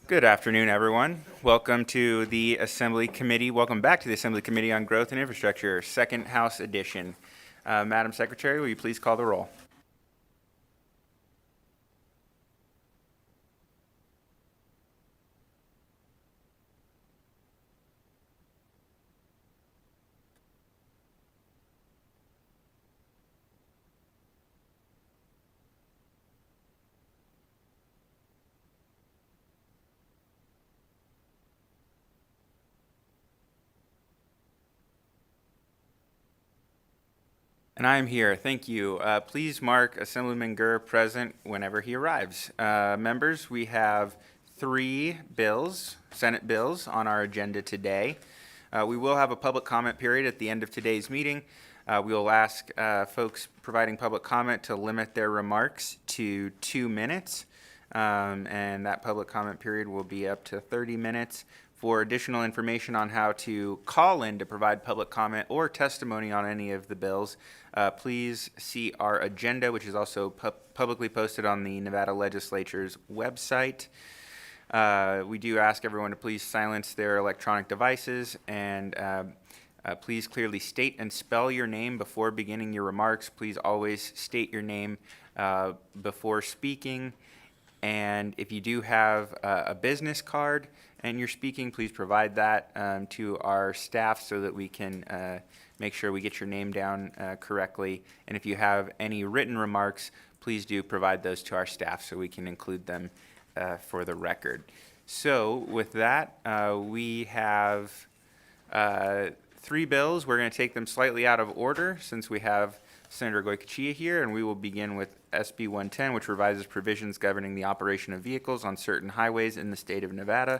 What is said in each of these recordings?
Good afternoon, everyone. Welcome to the Assembly Committee. Welcome back to the Assembly Committee on Growth and Infrastructure, Second House Edition. Madam Secretary, will you please call the roll? And I am here. Thank you. Please mark Assemblyman Gurr present whenever he arrives. Members, we have 3 bills, Senate bills, on our agenda today. We will have a public comment period at the end of today's meeting. We will ask folks providing public comment to limit their remarks to 2 minutes, and that public comment period will be up to 30 minutes. For additional information on how to call in to provide public comment or testimony on any of the bills, please see our agenda, which is also publicly posted on the Nevada Legislature's website. We do ask everyone to please silence their electronic devices and please clearly state and spell your name before beginning your remarks. Please always state your name before speaking. And if you do have a business card and you're speaking, please provide that to our staff so that we can make sure we get your name down correctly. And if you have any written remarks, please do provide those to our staff so we can include them for the record. So with that, we have 3 bills. We're going to take them slightly out of order since we have Senator Goycochea here, and we will begin with SB 110, which revises provisions governing the operation of vehicles on certain highways in the state of Nevada.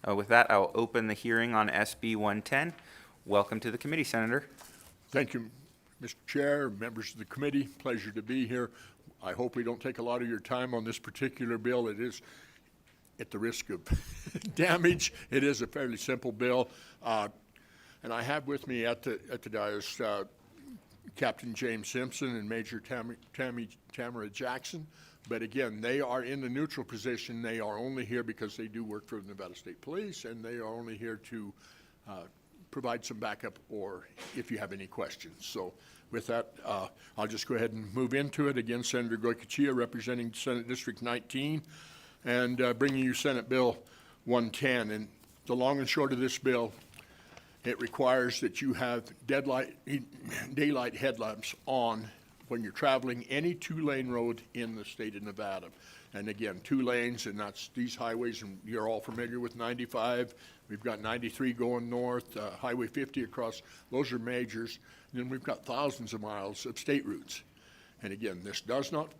With that, I'll open the hearing on SB 110. Welcome to the committee, Senator. Thank you, Mr. Chair, members of the committee. Pleasure to be here. I hope we don't take a lot of your time on this particular bill. It is, at the risk of damage, it is a fairly simple bill. And I have with me at the dais Captain James Simpson and Major Tamara Jackson. But again, they are in the neutral position. They are only here because they do work for the Nevada State Police, and they are only here to provide some backup or if you have any questions. So with that, I'll just go ahead and move into it. Again, Senator Goycochea representing Senate District 19 and bringing you Senate Bill 110. And the long and short of this bill, it requires that you have daylight headlamps on when you're traveling any 2-lane road in the state of Nevada. And again, 2 lanes, and that's these highways, and you're all familiar with 95. We've got 93 going north, Highway 50 across. Those are majors. And then we've got thousands of miles of state routes. And again, this does not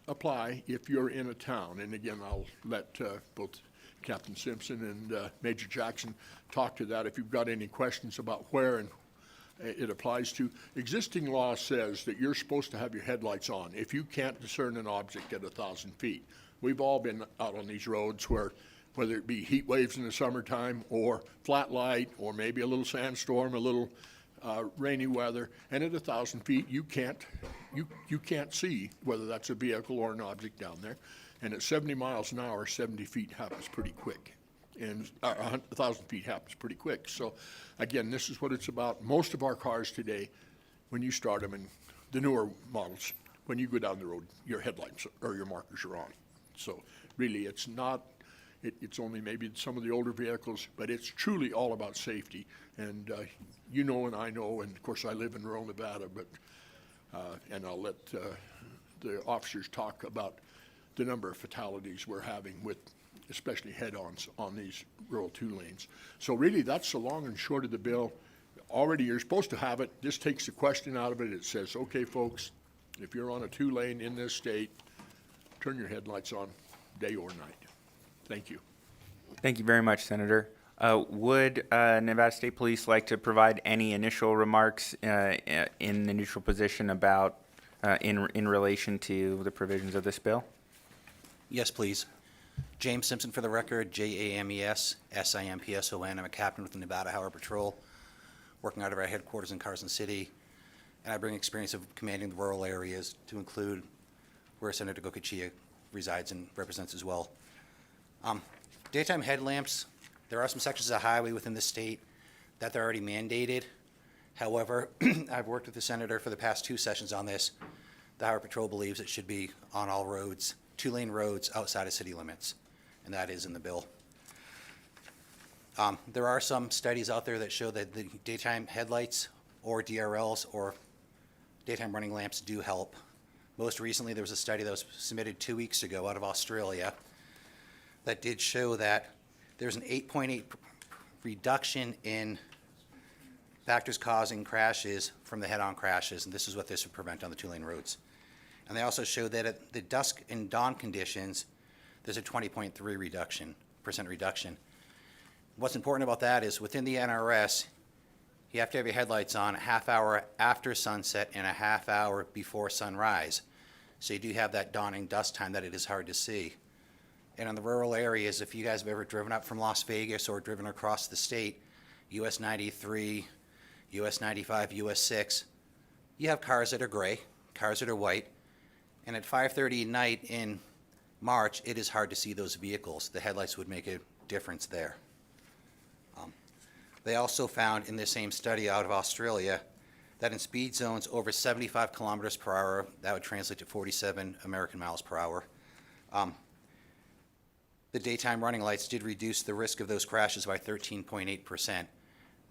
apply if you're in a town. And again, I'll let both Captain Simpson and Major Jackson talk to that if you've got any questions about where and it applies to. Existing law says that you're supposed to have your headlights on if you can't discern an object at 1,000 feet. We've all been out on these roads where, whether it be heat waves in the summertime or flat light or maybe a little sandstorm, a little rainy weather, and at 1,000 feet you can't see whether that's a vehicle or an object down there. And at 70 miles an hour, 70 feet happens pretty quick. And 1,000 feet happens pretty quick. So again, this is what it's about. Most of our cars today, when you start them in the newer models, when you go down the road, your headlights or your markers are on. So really it's not, it's only maybe some of the older vehicles, but it's truly all about safety. And you know and I know, and of course I live in rural Nevada, but and I'll let the officers talk about the number of fatalities we're having with especially head-ons on these rural 2 lanes. So really that's the long and short of the bill. Already you're supposed to have it. This takes the question out of it. It says, okay folks, if you're on a 2-lane in this state, turn your headlights on day or night. Thank you. Thank you very much, Senator. Would Nevada State Police like to provide any initial remarks in the neutral position about in relation to the provisions of this bill? Yes, please. James Simpson for the record, James Simpson. I'm a captain with the Nevada Highway Patrol, working out of our headquarters in Carson City, and I bring experience of commanding the rural areas to include where Senator Goycochea resides and represents as well. Daytime headlamps, there are some sections of highway within the state that they're already mandated. However, I've worked with the senator for the past 2 sessions on this. The Highway Patrol believes it should be on all roads, 2-lane roads outside of city limits, and that is in the bill. There are some studies out there that show that the daytime headlights or DRLs or daytime running lamps do help. Most recently, there was a study that was submitted 2 weeks ago out of Australia that did show that there's an 8.8 reduction in factors causing crashes from the head-on crashes, and this is what this would prevent on the 2-lane roads. And they also showed that at the dusk and dawn conditions, there's a 20.3% reduction. What's important about that is within the NRS, you have to have your headlights on a half hour after sunset and a half hour before sunrise. So you do have that dawning dusk time that it is hard to see. And in the rural areas, if you guys have ever driven up from Las Vegas or driven across the state, US 93, US 95, US 6, you have cars that are gray, cars that are white, and at 5:30 at night in March, it is hard to see those vehicles. The headlights would make a difference there. They also found in the same study out of Australia that in speed zones over 75 kilometers per hour, that would translate to 47 American miles per hour, the daytime running lights did reduce the risk of those crashes by 13.8%.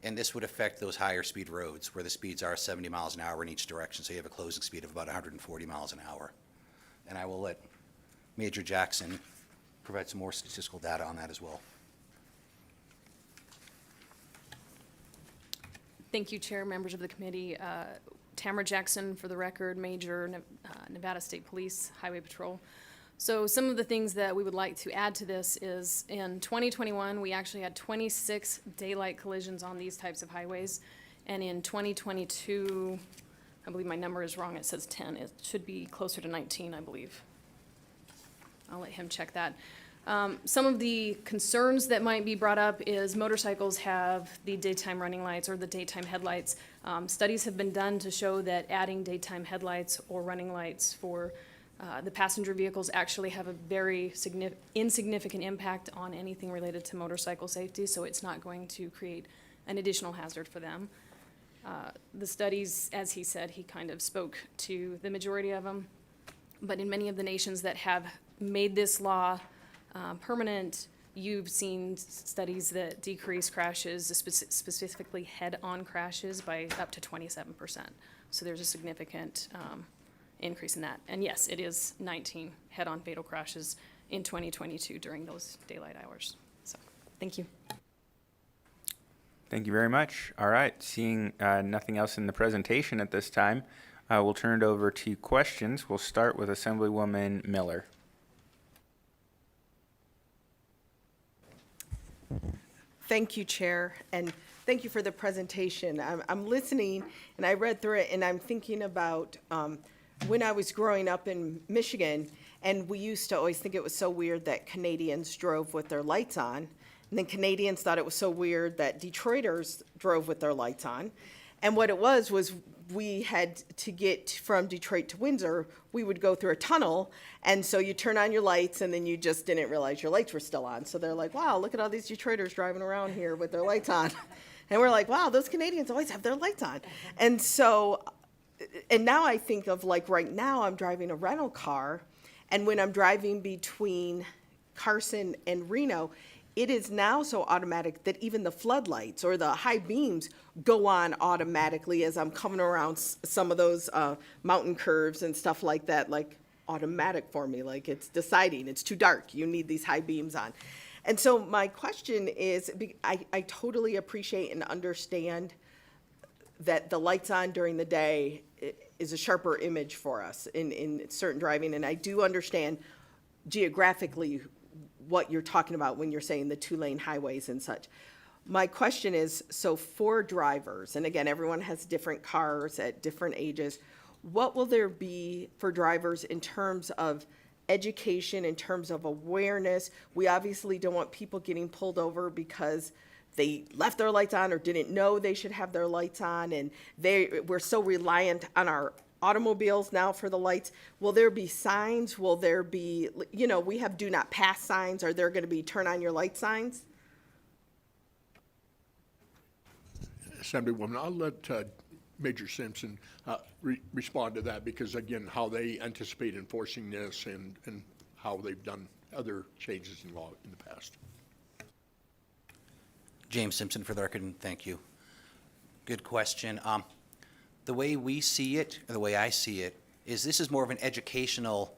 And this would affect those higher speed roads where the speeds are 70 miles an hour in each direction. So you have a closing speed of about 140 miles an hour. And I will let Major Jackson provide some more statistical data on that as well. Thank you, Chair, members of the committee. Tamara Jackson, for the record, Major, Nevada State Police, Highway Patrol. So some of the things that we would like to add to this is in 2021, we actually had 26 daylight collisions on these types of highways. And in 2022, I believe my number is wrong, it says 10. It should be closer to 19, I believe. I'll let him check that. Some of the concerns that might be brought up is motorcycles have the daytime running lights or the daytime headlights. Studies have been done to show that adding daytime headlights or running lights for the passenger vehicles actually have a very insignificant impact on anything related to motorcycle safety, so it's not going to create an additional hazard for them. The studies, as he said, he kind of spoke to the majority of them, but in many of the nations that have made this law permanent, you've seen studies that decrease crashes, specifically head-on crashes, by up to 27%. So there's a significant increase in that. And yes, it is 19 head-on fatal crashes in 2022 during those daylight hours. So, thank you. Thank you very much. All right, seeing nothing else in the presentation at this time, we'll turn it over to questions. We'll start with Assemblywoman Miller. Thank you, Chair, and thank you for the presentation. I'm listening, and I read through it, and I'm thinking about when I was growing up in Michigan, and we used to always think it was so weird that Canadians drove with their lights on, and then Canadians thought it was so weird that Detroiters drove with their lights on. And what it was we had to get from Detroit to Windsor, we would go through a tunnel, and so you turn on your lights, and then you just didn't realize your lights were still on. So they're like, wow, look at all these Detroiters driving around here with their lights on. And we're like, wow, those Canadians always have their lights on. And so, and now I think of, like, right now I'm driving a rental car, and when I'm driving between Carson and Reno, it is now so automatic that even the floodlights or the high beams go on automatically as I'm coming around some of those mountain curves and stuff like that, like automatic for me, like it's deciding it's too dark, you need these high beams on. And so my question is, I totally appreciate and understand that the lights on during the day is a sharper image for us in certain driving, and I do understand geographically what you're talking about when you're saying the 2-lane highways and such. My question is, so for drivers, and again, everyone has different cars at different ages, what will there be for drivers in terms of education, in terms of awareness? We obviously don't want people getting pulled over because they left their lights on or didn't know they should have their lights on, and we're so reliant on our automobiles now for the lights. Will there be signs? Will there be, we have do not pass signs. Are there going to be turn on your light signs? Assemblywoman, I'll let Major Simpson respond to that, because again, how they anticipate enforcing this and how they've done other changes in law in the past. James Simpson for the record, and thank you. Good question. The way we see it, or the way I see it, is this is more of an educational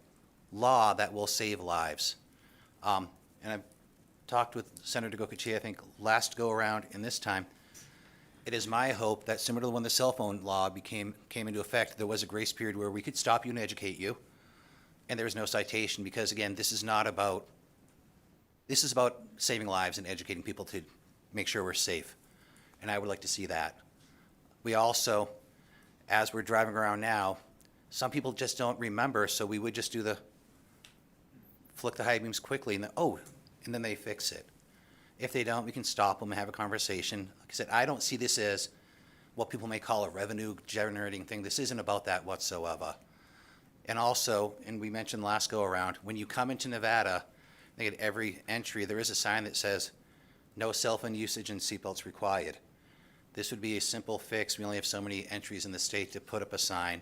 law that will save lives. And I've talked with Senator Gokochi, I think, last go-around and this time. It is my hope that similar to when the cell phone law came into effect, there was a grace period where we could stop you and educate you, and there was no citation, because again, this is about saving lives and educating people to make sure we're safe. And I would like to see that. We also, as we're driving around now, some people just don't remember, so we would just do the flick the high beams quickly, and then they fix it. If they don't, we can stop them and have a conversation. Like I said, I don't see this as what people may call a revenue-generating thing. This isn't about that whatsoever. And also, and we mentioned last go-around, when you come into Nevada, I think at every entry, there is a sign that says, no cell phone usage and seatbelts required. This would be a simple fix. We only have so many entries in the state to put up a sign.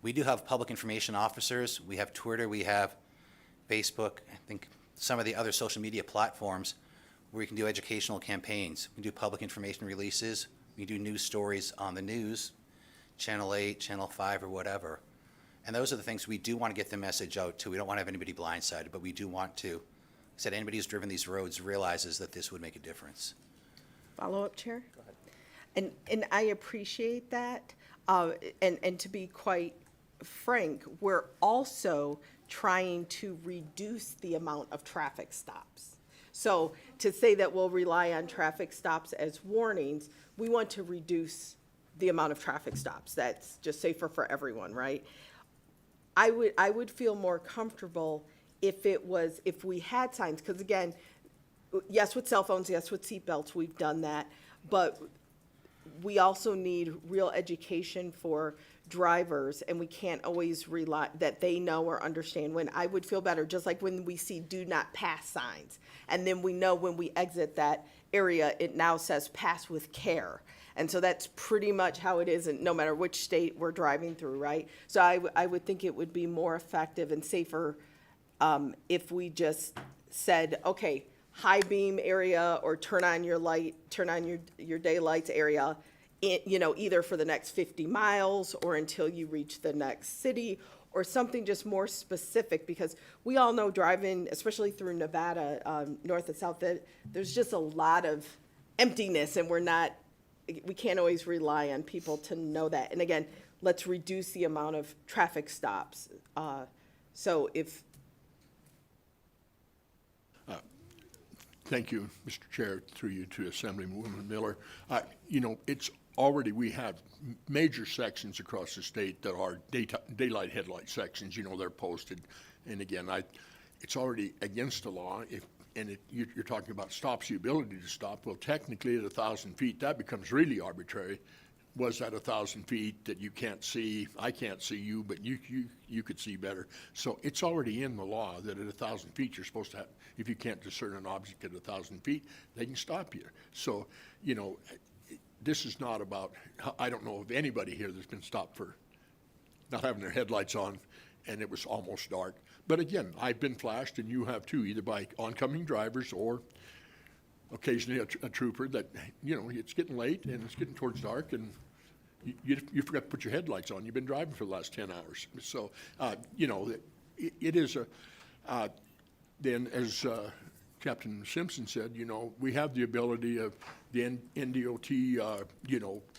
We do have public information officers. We have Twitter. We have Facebook. I think some of the other social media platforms where we can do educational campaigns. We can do public information releases. We can do news stories on the news, Channel 8, Channel 5, or whatever. And those are the things we do want to get the message out to. We don't want to have anybody blindsided, but we do want to. Like I said, anybody who's driven these roads realizes that this would make a difference. Follow-up, Chair? Go ahead. And I appreciate that. And to be quite frank, we're also trying to reduce the amount of traffic stops. So to say that we'll rely on traffic stops as warnings, we want to reduce the amount of traffic stops. That's just safer for everyone, right? I would feel more comfortable if we had signs, because again, yes, with cell phones, yes, with seatbelts, we've done that, but we also need real education for drivers, and we can't always rely that they know or understand when. I would feel better, just like when we see do not pass signs, and then we know when we exit that area, it now says pass with care. And so that's pretty much how it is, and no matter which state we're driving through, right? So I would think it would be more effective and safer if we just said, okay, high beam area or turn on your daylights area, either for the next 50 miles or until you reach the next city, or something just more specific, because we all know driving, especially through Nevada, north and south, that there's just a lot of emptiness, and we can't always rely on people to know that. And again, let's reduce the amount of traffic stops. Thank you, Mr. Chair, through you to Assemblywoman Miller. We have major sections across the state that are daylight headlight sections. They're posted. And again, it's already against the law. You're talking about stops, the ability to stop. Well, technically at 1,000 feet, that becomes really arbitrary. Was that 1,000 feet that you can't see? I can't see you, but you could see better. So it's already in the law that at 1,000 feet, you're supposed to have, if you can't discern an object at 1,000 feet, they can stop you. So, this is not about, I don't know of anybody here that's been stopped for not having their headlights on and it was almost dark. But again, I've been flashed, and you have too, either by oncoming drivers or occasionally a trooper that, it's getting late and it's getting towards dark, and you forgot to put your headlights on. You've been driving for the last 10 hours. So, it is then as Captain Simpson said, we have the ability of the NDOT,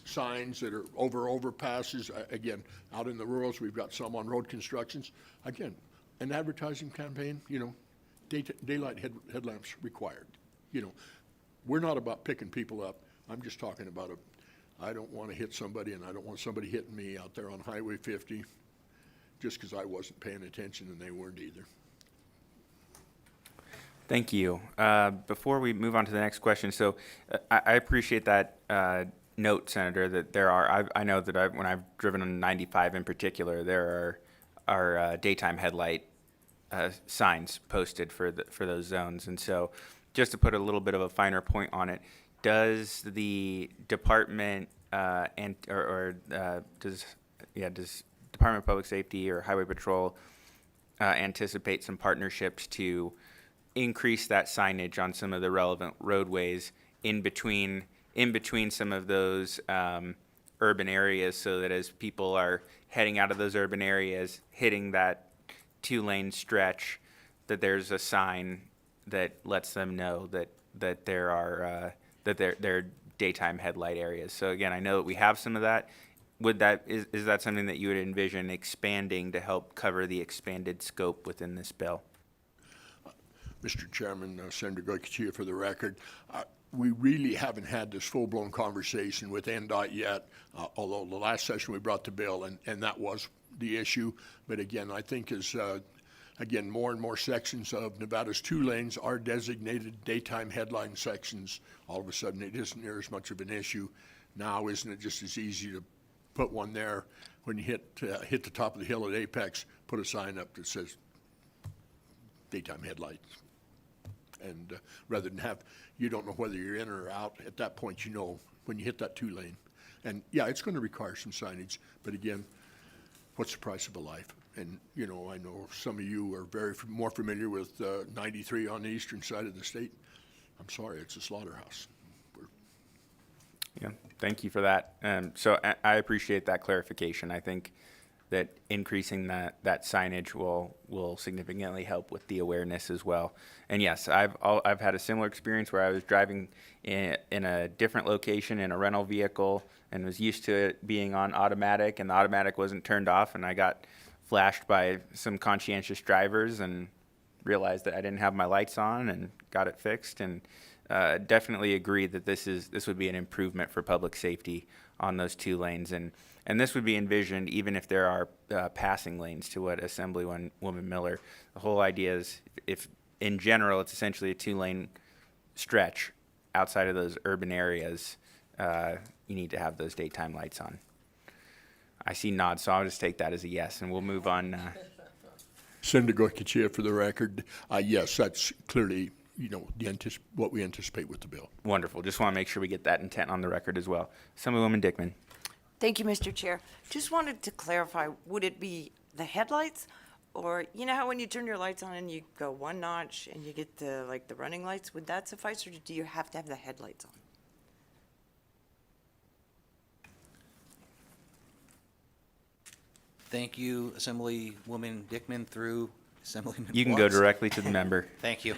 signs that are over overpasses. Again, out in the rurals, we've got some on road constructions. Again, an advertising campaign, daylight headlamps required. We're not about picking people up. I'm just talking about I don't want to hit somebody, and I don't want somebody hitting me out there on Highway 50 just because I wasn't paying attention and they weren't either. Thank you. Before we move on to the next question, so I appreciate that note, Senator, that there are, I know that when I've driven on 95 in particular, there are daytime headlight signs posted for those zones. And so just to put a little bit of a finer point on it, does the department does Department of Public Safety or Highway Patrol anticipate some partnerships to increase that signage on some of the relevant roadways in between some of those urban areas, so that as people are heading out of those urban areas, hitting that 2-lane stretch, that there's a sign that lets them know that there are daytime headlight areas. So again, I know that we have some of that. Is that something that you would envision expanding to help cover the expanded scope within this bill? Mr. Chairman, Senator Goicoechea, for the record, we really haven't had this full-blown conversation with NDOT yet, although the last session we brought the bill, and that was the issue. But again, I think as more and more sections of Nevada's 2 lanes are designated daytime headline sections, all of a sudden it isn't near as much of an issue. Now, isn't it just as easy to put one there when you hit the top of the hill at Apex, put a sign up that says daytime headlights? And rather than you don't know whether you're in or out, at that point you know when you hit that 2 lane. And yeah, it's going to require some signage, but again, what's the price of a life? And I know some of you are more familiar with 93 on the eastern side of the state. I'm sorry, it's a slaughterhouse. Yeah, thank you for that. So I appreciate that clarification. I think that increasing that signage will significantly help with the awareness as well. And yes, I've had a similar experience where I was driving in a different location in a rental vehicle and was used to it being on automatic, and the automatic wasn't turned off, and I got flashed by some conscientious drivers and realized that I didn't have my lights on and got it fixed. And definitely agree that this would be an improvement for public safety on those 2 lanes, and this would be envisioned even if there are passing lanes, to what Assemblywoman Miller. The whole idea is, if in general it's essentially a 2-lane stretch outside of those urban areas, you need to have those daytime lights on. I see nods, so I'll just take that as a yes, and we'll move on. Senator Goicoechea, for the record, yes, that's clearly what we anticipate with the bill. Wonderful. Just want to make sure we get that intent on the record as well. Assemblywoman Dickman. Thank you, Mr. Chair. Just wanted to clarify, would it be the headlights? Or, you know how when you turn your lights on and you go 1 notch and you get the running lights, would that suffice, or do you have to have the headlights on? Thank you, Assemblywoman Dickman through Assemblyman You can go Watts. directly to the member. Thank you.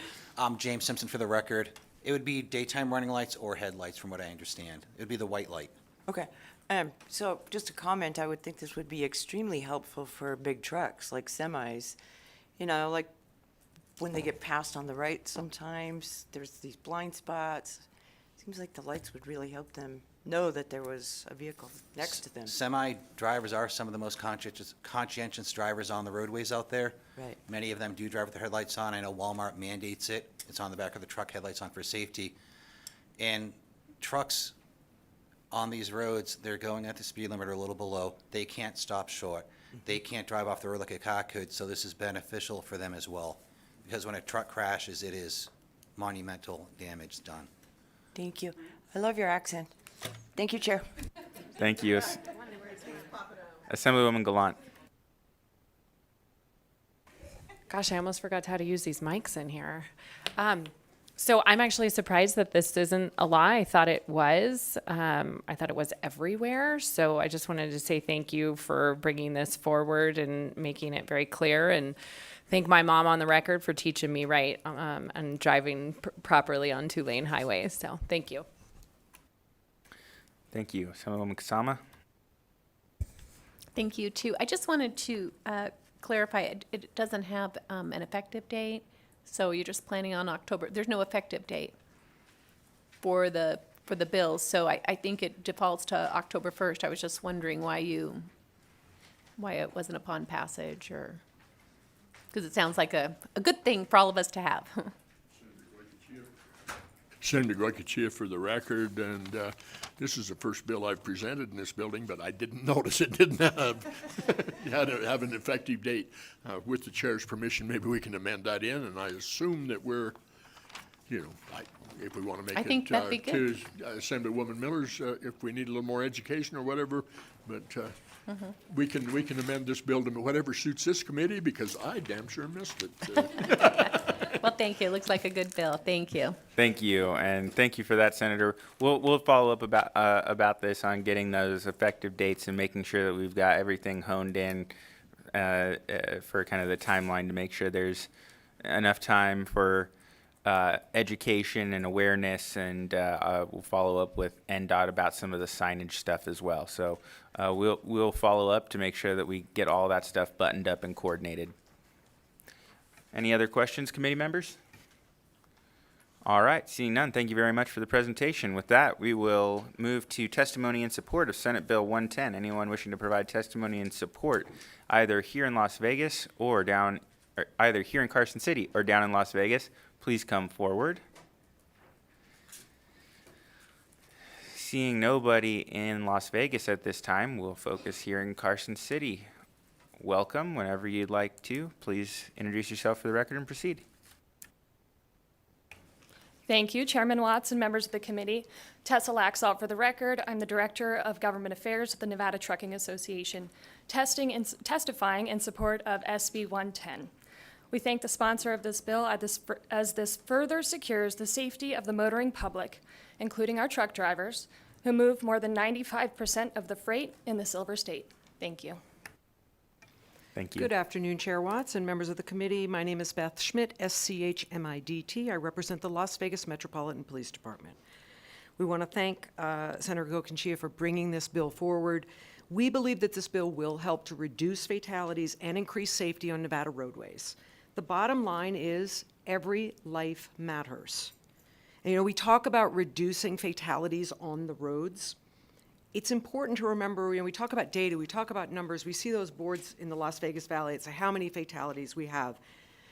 James Simpson for the record. It would be daytime running lights or headlights, from what I understand. It would be the white light. Okay. So just a comment, I would think this would be extremely helpful for big trucks like semis. Like when they get passed on the right sometimes, there's these blind spots. Seems like the lights would really help them know that there was a vehicle next to them. Semi drivers are some of the most conscientious drivers on the roadways out there. Right. Many of them do drive with their headlights on. I know Walmart mandates it. It's on the back of the truck, headlights on for safety. And trucks on these roads, they're going at the speed limit or a little below. They can't stop short. They can't drive off the road like a car could, so this is beneficial for them as well. Because when a truck crashes, it is monumental damage done. Thank you. I love your accent. Thank you, Chair. Thank you. Assemblywoman Gallant. Gosh, I almost forgot how to use these mics in here. So I'm actually surprised that this isn't a law. I thought it was. I thought it was everywhere. So I just wanted to say thank you for bringing this forward and making it very clear, and thank my mom on the record for teaching me right and driving properly on 2-lane highways. So thank you. Thank you. Assemblywoman Kasama. Thank you, too. I just wanted to clarify, it doesn't have an effective date, so you're just planning on October. There's no effective date for the bills, so I think it defaults to October 1st. I was just wondering why it wasn't upon passage, or, because it sounds like a good thing for all of us to have. Senator Goycochea for the record, and this is the first bill I've presented in this building, but I didn't notice it didn't have an effective date. With the chair's permission, maybe we can amend that in, and I assume that we're, if we want to make I think that'd be to Assemblywoman Miller's, if we need a little more education or whatever, but we can amend this bill to whatever suits this committee, because I damn sure missed it. Well, thank you. Looks like a good bill. Thank you. Thank you, and thank you for that, Senator. We'll follow up about this on getting those effective dates and making sure that we've got everything honed in for kind of the timeline to make sure there's enough time for education and awareness, and we'll follow up with NDOT about some of the signage stuff as well. So we'll follow up to make sure that we get all that stuff buttoned up and coordinated. Any other questions, committee members? All right, seeing none, thank you very much for the presentation. With that, we will move to testimony in support of Senate Bill 110. Anyone wishing to provide testimony in support, either here in Las Vegas or either here in Carson City or down in Las Vegas, please come forward. Seeing nobody in Las Vegas at this time, we'll focus here in Carson City. Welcome. Whenever you'd like to, please introduce yourself for the record and proceed. Thank you, Chairman Watts and members of the committee. Tessa Laxalt for the record. I'm the Director of Government Affairs at the Nevada Trucking Association, testifying in support of SB 110. We thank the sponsor of this bill as this further secures the safety of the motoring public, including our truck drivers, who move more than 95% of the freight in the Silver State. Thank you. Thank you. Good afternoon, Chair Watts and members of the committee. My name is Beth Schmidt, SCHMIDT. I represent the Las Vegas Metropolitan Police Department. We want to thank Senator Goycochea for bringing this bill forward. We believe that this bill will help to reduce fatalities and increase safety on Nevada roadways. The bottom line is every life matters. And, we talk about reducing fatalities on the roads. It's important to remember, we talk about data, we talk about numbers, we see those boards in the Las Vegas Valley, it's how many fatalities we have.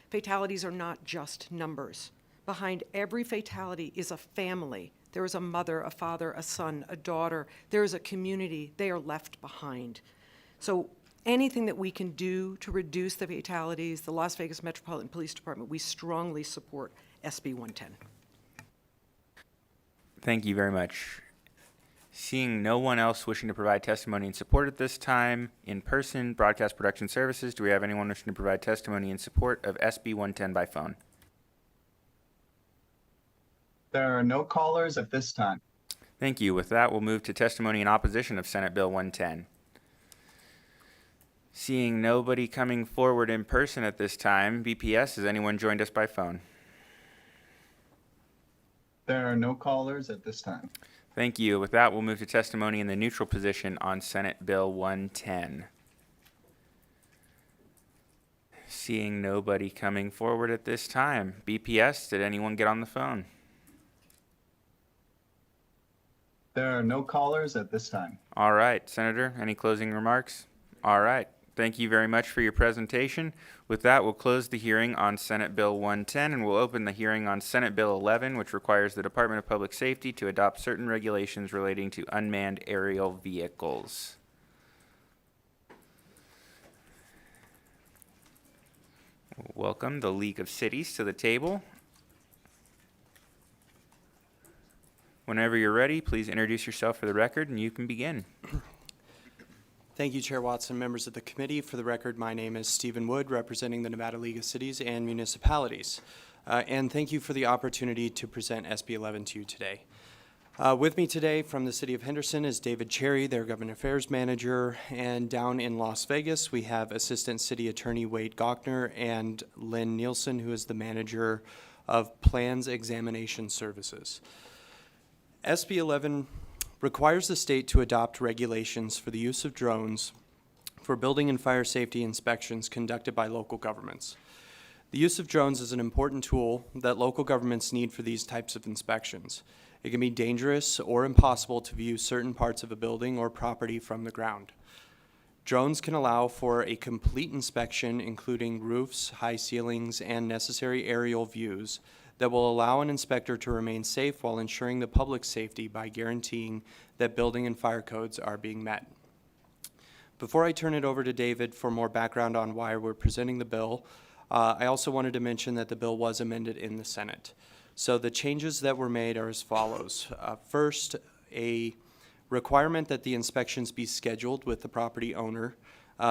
Fatalities are not just numbers. Behind every fatality is a family. There is a mother, a father, a son, a daughter. There is a community. They are left behind. So anything that we can do to reduce the fatalities, the Las Vegas Metropolitan Police Department, we strongly support SB 110. Thank you very much. Seeing no one else wishing to provide testimony in support at this time, in person, Broadcast Production Services, do we have anyone wishing to provide testimony in support of SB 110 by phone? There are no callers at this time. Thank you. With that, we'll move to testimony in opposition of Senate Bill 110. Seeing nobody coming forward in person at this time, BPS, has anyone joined us by phone? There are no callers at this time. Thank you. With that, we'll move to testimony in the neutral position on Senate Bill 110. Seeing nobody coming forward at this time. BPS, did anyone get on the phone? There are no callers at this time. All right. Senator, any closing remarks? All right. Thank you very much for your presentation. With that, we'll close the hearing on Senate Bill 110, and we'll open the hearing on Senate Bill 11, which requires the Department of Public Safety to adopt certain regulations relating to unmanned aerial vehicles. Welcome the League of Cities to the table. Whenever you're ready, please introduce yourself for the record, and you can begin. Thank you, Chair Watson, members of the committee. For the record, my name is Stephen Wood, representing the Nevada League of Cities and Municipalities. And thank you for the opportunity to present SB 11 to you today. With me today from the City of Henderson is David Cherry, their Government Affairs Manager, and down in Las Vegas, we have Assistant City Attorney Wade Gochner and Lynn Nielsen, who is the Manager of Plans Examination Services. SB 11 requires the state to adopt regulations for the use of drones for building and fire safety inspections conducted by local governments. The use of drones is an important tool that local governments need for these types of inspections. It can be dangerous or impossible to view certain parts of a building or property from the ground. Drones can allow for a complete inspection, including roofs, high ceilings, and necessary aerial views that will allow an inspector to remain safe while ensuring the public's safety by guaranteeing that building and fire codes are being met. Before I turn it over to David for more background on why we're presenting the bill, I also wanted to mention that the bill was amended in the Senate. So the changes that were made are as follows. First, a requirement that the inspections be scheduled with the property owner.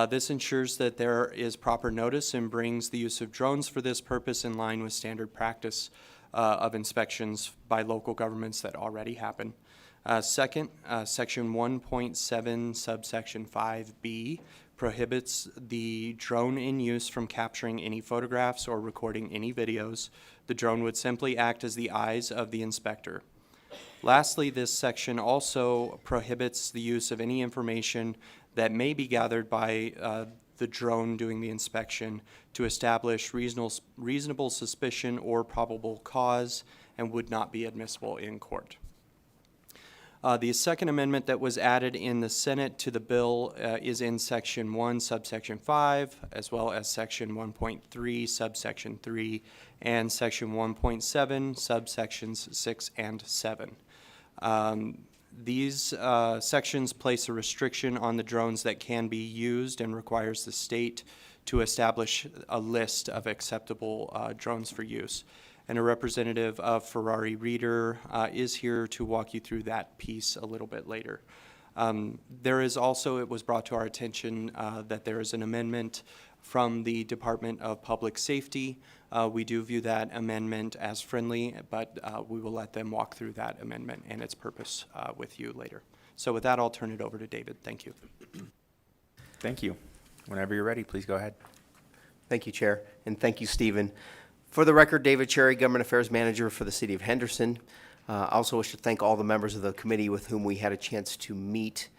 This ensures that there is proper notice and brings the use of drones for this purpose in line with standard practice of inspections by local governments that already happen. Second, Section 1.7 subsection 5B prohibits the drone in use from capturing any photographs or recording any videos. The drone would simply act as the eyes of the inspector. Lastly, this section also prohibits the use of any information that may be gathered by the drone doing the inspection to establish reasonable suspicion or probable cause and would not be admissible in court. The second amendment that was added in the Senate to the bill is in Section 1, subsection 5, as well as Section 1.3, subsection 3, and Section 1.7, subsections 6 and 7. These sections place a restriction on the drones that can be used and requires the state to establish a list of acceptable drones for use. And a representative of Ferrari Reader is here to walk you through that piece a little bit later. There is also, it was brought to our attention that there is an amendment from the Department of Public Safety. We do view that amendment as friendly, but we will let them walk through that amendment and its purpose with you later. So with that, I'll turn it over to David. Thank you. Thank you. Whenever you're ready, please go ahead. Thank you, Chair, and thank you, Stephen. For the record, David Cherry, Government Affairs Manager for the City of Henderson. I also wish to thank all the members of the committee with whom we had a chance to meet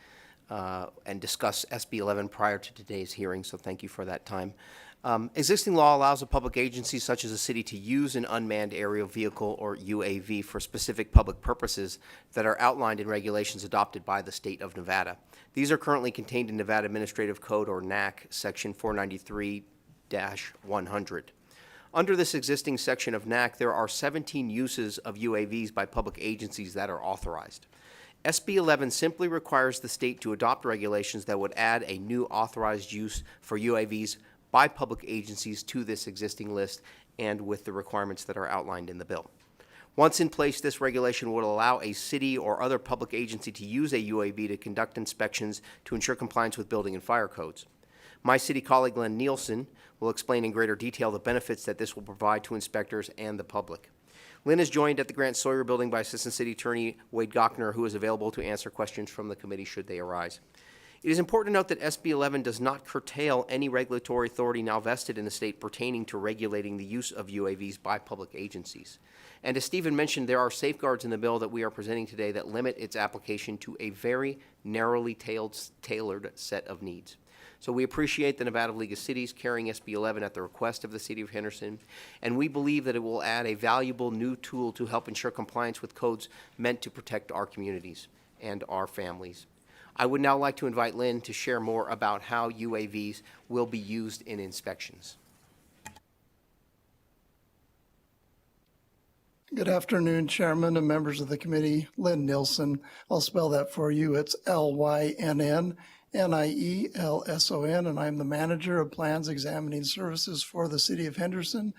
and discuss SB 11 prior to today's hearing, so thank you for that time. Existing law allows a public agency such as a city to use an unmanned aerial vehicle or UAV for specific public purposes that are outlined in regulations adopted by the state of Nevada. These are currently contained in Nevada Administrative Code, or NAC, section 493-100. Under this existing section of NAC, there are 17 uses of UAVs by public agencies that are authorized. SB 11 simply requires the state to adopt regulations that would add a new authorized use for UAVs by public agencies to this existing list and with the requirements that are outlined in the bill. Once in place, this regulation would allow a city or other public agency to use a UAV to conduct inspections to ensure compliance with building and fire codes. My city colleague, Len Nielsen, will explain in greater detail the benefits that this will provide to inspectors and the public. Lynn is joined at the Grant Sawyer Building by Assistant City Attorney Wade Gochner, who is available to answer questions from the committee should they arise. It is important to note that SB 11 does not curtail any regulatory authority now vested in the state pertaining to regulating the use of UAVs by public agencies. And as Stephen mentioned, there are safeguards in the bill that we are presenting today that limit its application to a very narrowly tailored set of needs. So we appreciate the Nevada League of Cities carrying SB 11 at the request of the City of Henderson, and we believe that it will add a valuable new tool to help ensure compliance with codes meant to protect our communities and our families. I would now like to invite Lynn to share more about how UAVs will be used in inspections. Good afternoon, Chairman and members of the committee. Lynn Nielsen. I'll spell that for you. It's L-Y-N-N-N-I-E-L-S-O-N, and I'm the Manager of Plans Examining Services for the City of Henderson,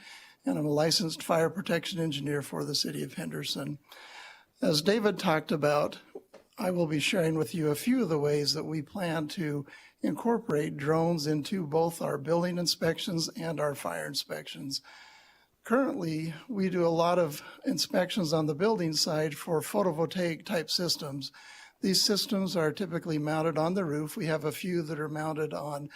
and I'm a licensed fire protection engineer for the City of Henderson. As David talked about, I will be sharing with you a few of the ways that we plan to incorporate drones into both our building inspections and our fire inspections. Currently, we do a lot of inspections on the building side for photovoltaic type systems. These systems are typically mounted on the roof. We have a few that are mounted on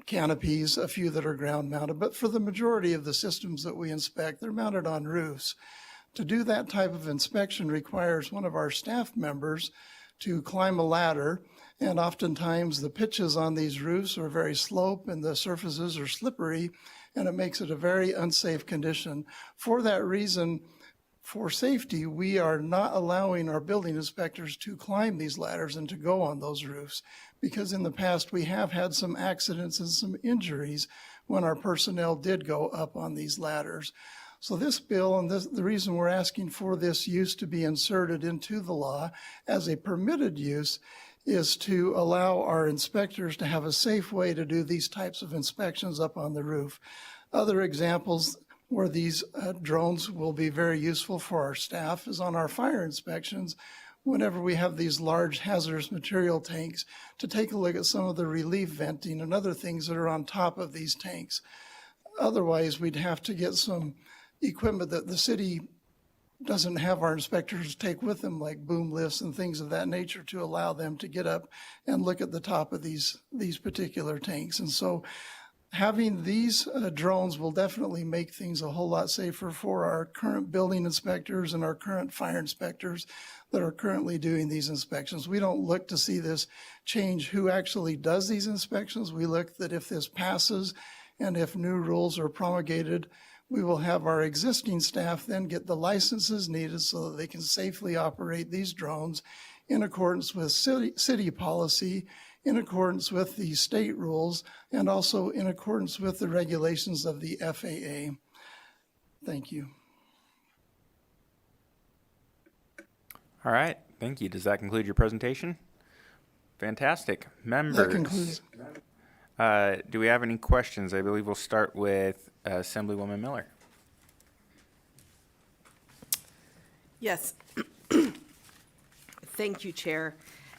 canopies, a few that are ground mounted, but for the majority of the systems that we inspect, they're mounted on roofs. To do that type of inspection requires one of our staff members to climb a ladder, and oftentimes the pitches on these roofs are very slope and the surfaces are slippery, and it makes it a very unsafe condition. For that reason, for safety, we are not allowing our building inspectors to climb these ladders and to go on those roofs, because in the past we have had some accidents and some injuries when our personnel did go up on these ladders. So this bill, and the reason we're asking for this use to be inserted into the law as a permitted use is to allow our inspectors to have a safe way to do these types of inspections up on the roof. Other examples where these drones will be very useful for our staff is on our fire inspections. Whenever we have these large hazardous material tanks, to take a look at some of the relief venting and other things that are on top of these tanks. Otherwise, we'd have to get some equipment that the city doesn't have our inspectors take with them, like boom lifts and things of that nature, to allow them to get up and look at the top of these particular tanks. And so having these drones will definitely make things a whole lot safer for our current building inspectors and our current fire inspectors that are currently doing these inspections. We don't look to see this change who actually does these inspections. We look that if this passes and if new rules are promulgated, we will have our existing staff then get the licenses needed so that they can safely operate these drones in accordance with city policy, in accordance with the state rules, and also in accordance with the regulations of the FAA. Thank you. All right, thank you. Does that conclude your presentation? Fantastic. Members. That concludes. Do we have any questions? I believe we'll start with Assemblywoman Miller. Yes. Thank you, Chair.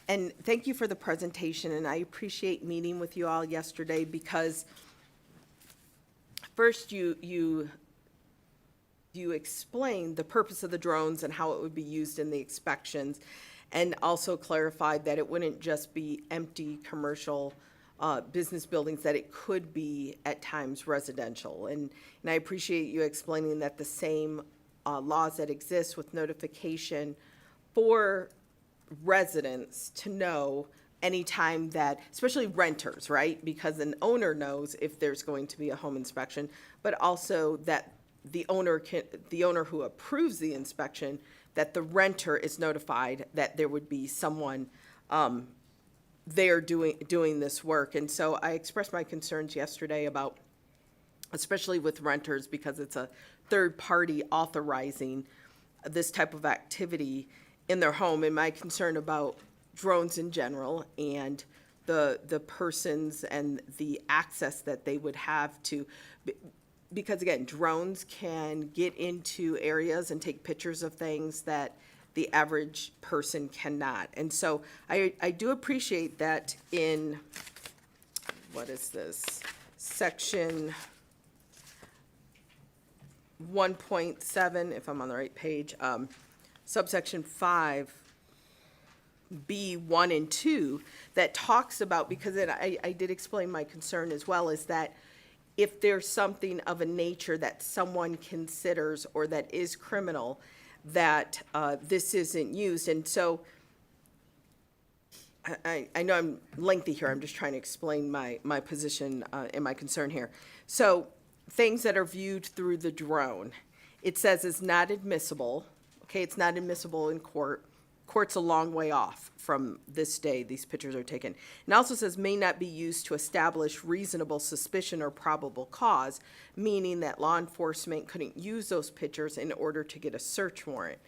And thank you for the presentation. And I appreciate meeting with you all yesterday because first you explained the purpose of the drones and how it would be used in the inspections, and also clarified that it wouldn't just be empty commercial business buildings, that it could be at times residential. And I appreciate you explaining that the same laws that exist with notification for residents to know anytime that, especially renters, right? Because an owner knows if there's going to be a home inspection, but also that the owner who approves the inspection, that the renter is notified that there would be someone there doing this work. And so I expressed my concerns yesterday about, especially with renters, because it's a third party authorizing this type of activity in their home, and my concern about drones in general and the persons and the access that they would have to, because again, drones can get into areas and take pictures of things that the average person cannot. And so I do appreciate that in, what is this, section 1.7, if I'm on the right page, subsection 5, B1 and 2, that talks about, because I did explain my concern as well, is that if there's something of a nature that someone considers or that is criminal, that this isn't used. And so I know I'm lengthy here. I'm just trying to explain my position and my concern here. So things that are viewed through the drone, it says is not admissible. Okay, it's not admissible in court. Court's a long way off from this day these pictures are taken. And also says may not be used to establish reasonable suspicion or probable cause, meaning that law enforcement couldn't use those pictures in order to get a search warrant.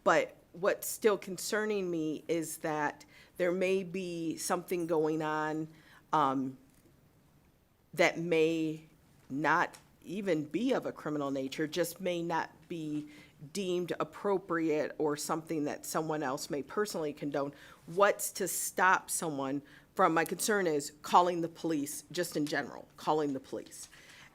But what's still concerning me is that there may be something going on that may not even be of a criminal nature, just may not be deemed appropriate or something that someone else may personally condone. What's to stop someone from, my concern is calling the police, just in general, calling the police.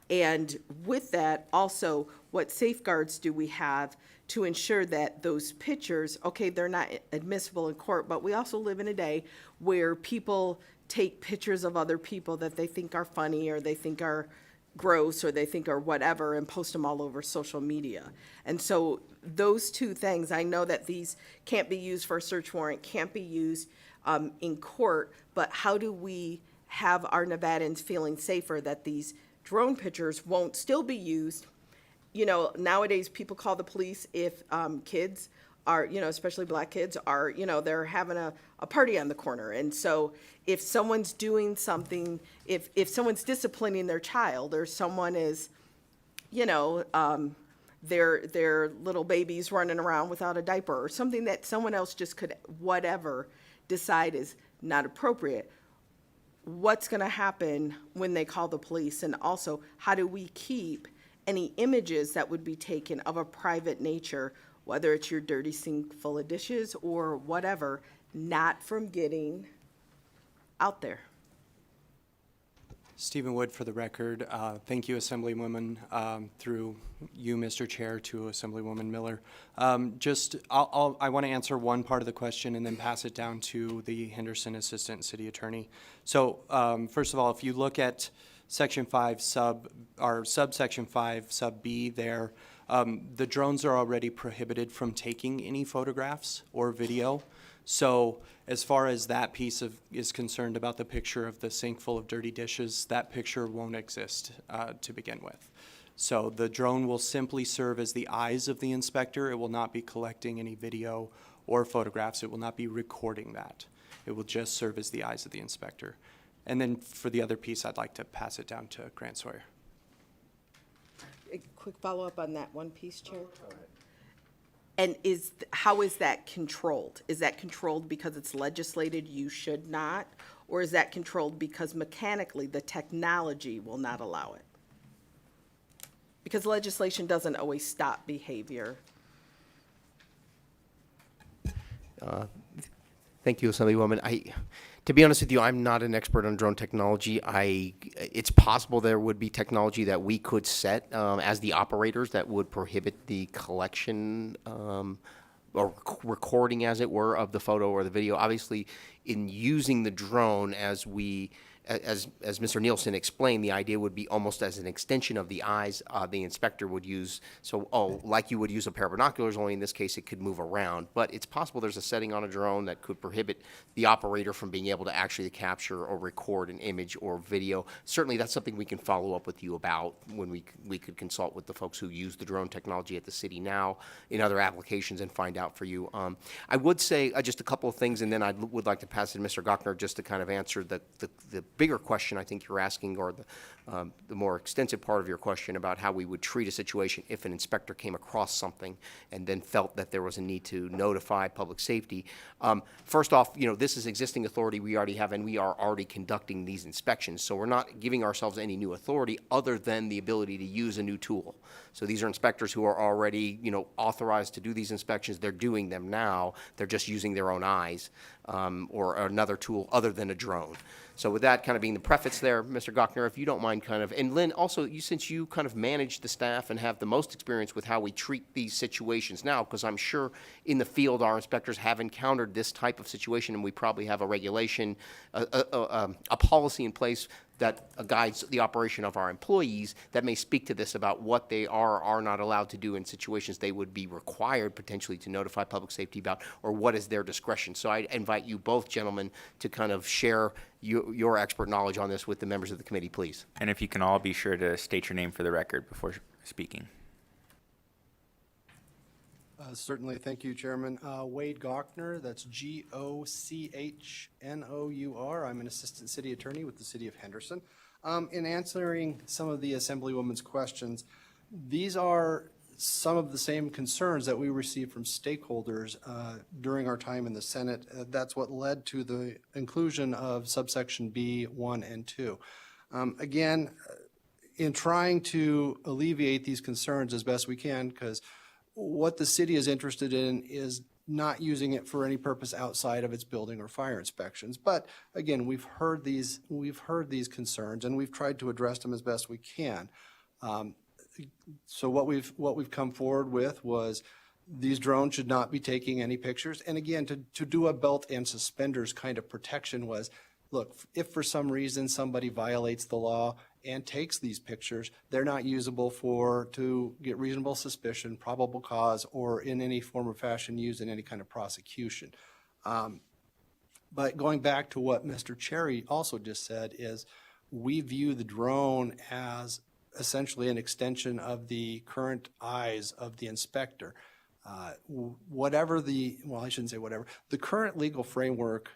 And with that, also, what safeguards do we have to ensure that those pictures, okay, they're not admissible in court, but we also live in a day where people take pictures of other people that they think are funny or they think are gross or they think are whatever and post them all over social media. And so those two things, I know that these can't be used for a search warrant, can't be used in court, but how do we have our Nevadans feeling safer that these drone pictures won't still be used? You know, nowadays people call the police if kids are, you know, especially black kids are, you know, they're having a party on the corner. And so if someone's doing something, if someone's disciplining their child or someone is, you know, their little babies running around without a diaper, or something that someone else just could, whatever, decide is not appropriate. What's going to happen when they call the police? And also, how do we keep any images that would be taken of a private nature, whether it's your dirty sink full of dishes or whatever, not from getting out there? Stephen Wood for the record. Thank you, Assemblywoman, through you, Mr. Chair, to Assemblywoman Miller. I want to answer one part of the question and then pass it down to the Henderson Assistant City Attorney. So, first of all, if you look at Section 5 subsection 5 sub B there, the drones are already prohibited from taking any photographs or video. So as far as that piece is concerned about the picture of the sink full of dirty dishes, that picture won't exist to begin with. So the drone will simply serve as the eyes of the inspector. It will not be collecting any video or photographs. It will not be recording that. It will just serve as the eyes of the inspector. And then for the other piece, I'd like to pass it down to Grant Sawyer. A quick follow-up on that one piece, Chair. And how is that controlled? Is that controlled because it's legislated you should not? Or is that controlled because mechanically the technology will not allow it? Because legislation doesn't always stop behavior. Thank you, Assemblywoman. To be honest with you, I'm not an expert on drone technology. It's possible there would be technology that we could set as the operators that would prohibit the collection or recording, as it were, of the photo or the video. Obviously, in using the drone as Mr. Nielsen explained, the idea would be almost as an extension of the eyes the inspector would use. So, like you would use a pair of binoculars, only in this case it could move around. But it's possible there's a setting on a drone that could prohibit the operator from being able to actually capture or record an image or video. Certainly that's something we can follow up with you about when we could consult with the folks who use the drone technology at the city now in other applications and find out for you. I would say just a couple of things, and then I would like to pass it to Mr. Gochner just to kind of answer the bigger question I think you're asking, or the more extensive part of your question about how we would treat a situation if an inspector came across something and then felt that there was a need to notify public safety. First off, this is existing authority we already have, and we are already conducting these inspections. So we're not giving ourselves any new authority other than the ability to use a new tool. So these are inspectors who are already, authorized to do these inspections. They're doing them now. They're just using their own eyes or another tool other than a drone. So with that kind of being the preface there, Mr. Gochner, if you don't mind and Lynn, also, since you kind of manage the staff and have the most experience with how we treat these situations now, because I'm sure in the field our inspectors have encountered this type of situation, and we probably have a regulation, a policy in place that guides the operation of our employees that may speak to this about what they are not allowed to do in situations they would be required potentially to notify public safety about, or what is their discretion. So I invite you both gentlemen to kind of share your expert knowledge on this with the members of the committee, please. And if you can all be sure to state your name for the record before speaking. Certainly, thank you, Chairman. Wade Gochner, that's Gochnor. I'm an assistant city attorney with the city of Henderson. In answering some of the Assemblywoman's questions, these are some of the same concerns that we received from stakeholders during our time in the Senate. That's what led to the inclusion of subsection B 1 and 2. Again, in trying to alleviate these concerns as best we can, because what the city is interested in is not using it for any purpose outside of its building or fire inspections. But again, we've heard these concerns, and we've tried to address them as best we can. So what we've come forward with was these drones should not be taking any pictures. And again, to do a belt and suspenders kind of protection was, look, if for some reason somebody violates the law and takes these pictures, they're not usable to get reasonable suspicion, probable cause, or in any form or fashion used in any kind of prosecution. But going back to what Mr. Cherry also just said is, we view the drone as essentially an extension of the current eyes of the inspector. The current legal framework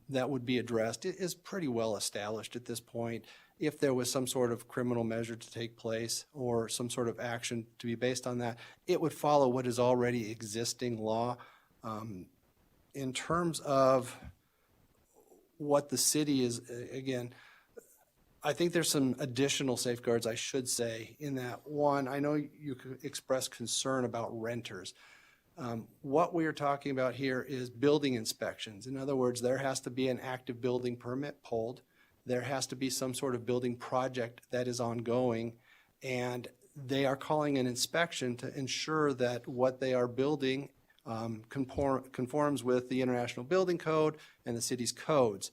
that would be addressed is pretty well established at this point. if there was some sort of criminal measure to take place or some sort of action to be based on that, it would follow what is already existing law. In terms of what the city is, again, I think there's some additional safeguards, I should say, in that. One, I know you could express concern about renters. What we are talking about here is building inspections. In other words, there has to be an active building permit pulled. There has to be some sort of building project that is ongoing, and they are calling an inspection to ensure that what they are building conforms with the International Building Code and the city's codes.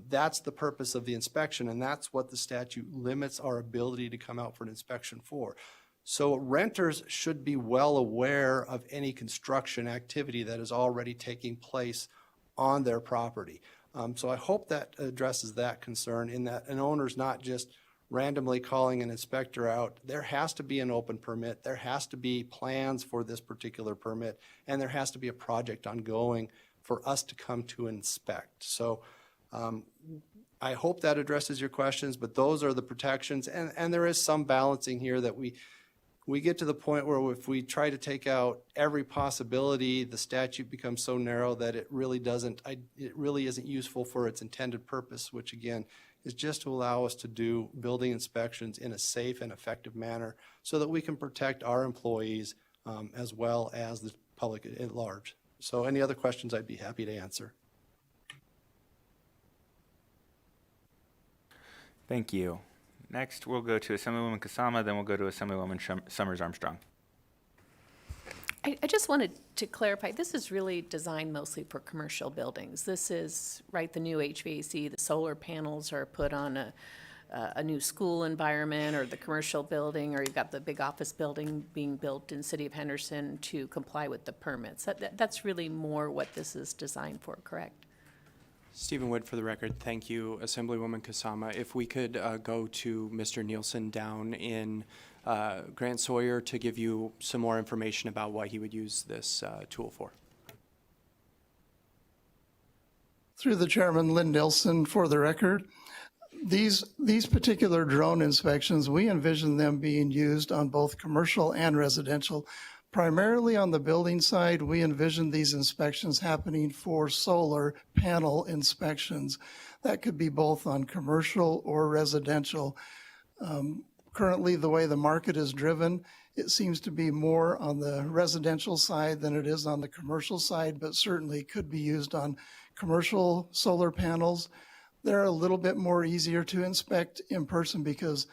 That's the purpose of the inspection, and that's what the statute limits our ability to come out for an inspection for. So renters should be well aware of any construction activity that is already taking place on their property. So I hope that addresses that concern, in that an owner's not just randomly calling an inspector out. There has to be an open permit, there has to be plans for this particular permit, and there has to be a project ongoing for us to come to inspect. So I hope that addresses your questions, but those are the protections, and there is some balancing here that we get to the point where if we try to take out every possibility, the statute becomes so narrow that it really isn't useful for its intended purpose, which again is just to allow us to do building inspections in a safe and effective manner so that we can protect our employees as well as the public at large. So any other questions, I'd be happy to answer. Thank you. Next, we'll go to Assemblywoman Kasama, then we'll go to Assemblywoman Summers Armstrong. I just wanted to clarify, this is really designed mostly for commercial buildings. This is, right, the new HVAC, the solar panels are put on a new school environment or the commercial building, or you've got the big office building being built in City of Henderson to comply with the permits. That's really more what this is designed for, correct? Stephen Wood for the record. Thank you, Assemblywoman Kasama. If we could go to Mr. Nielsen down in Grant Sawyer to give you some more information about what he would use this tool for. Through the chairman, Lynn Nielsen, for the record. These particular drone inspections, we envision them being used on both commercial and residential. Primarily on the building side, we envision these inspections happening for solar panel inspections. That could be both on commercial or residential. Currently, the way the market is driven, it seems to be more on the residential side than it is on the commercial side, but certainly could be used on commercial solar panels. They're a little bit more easier to inspect in person because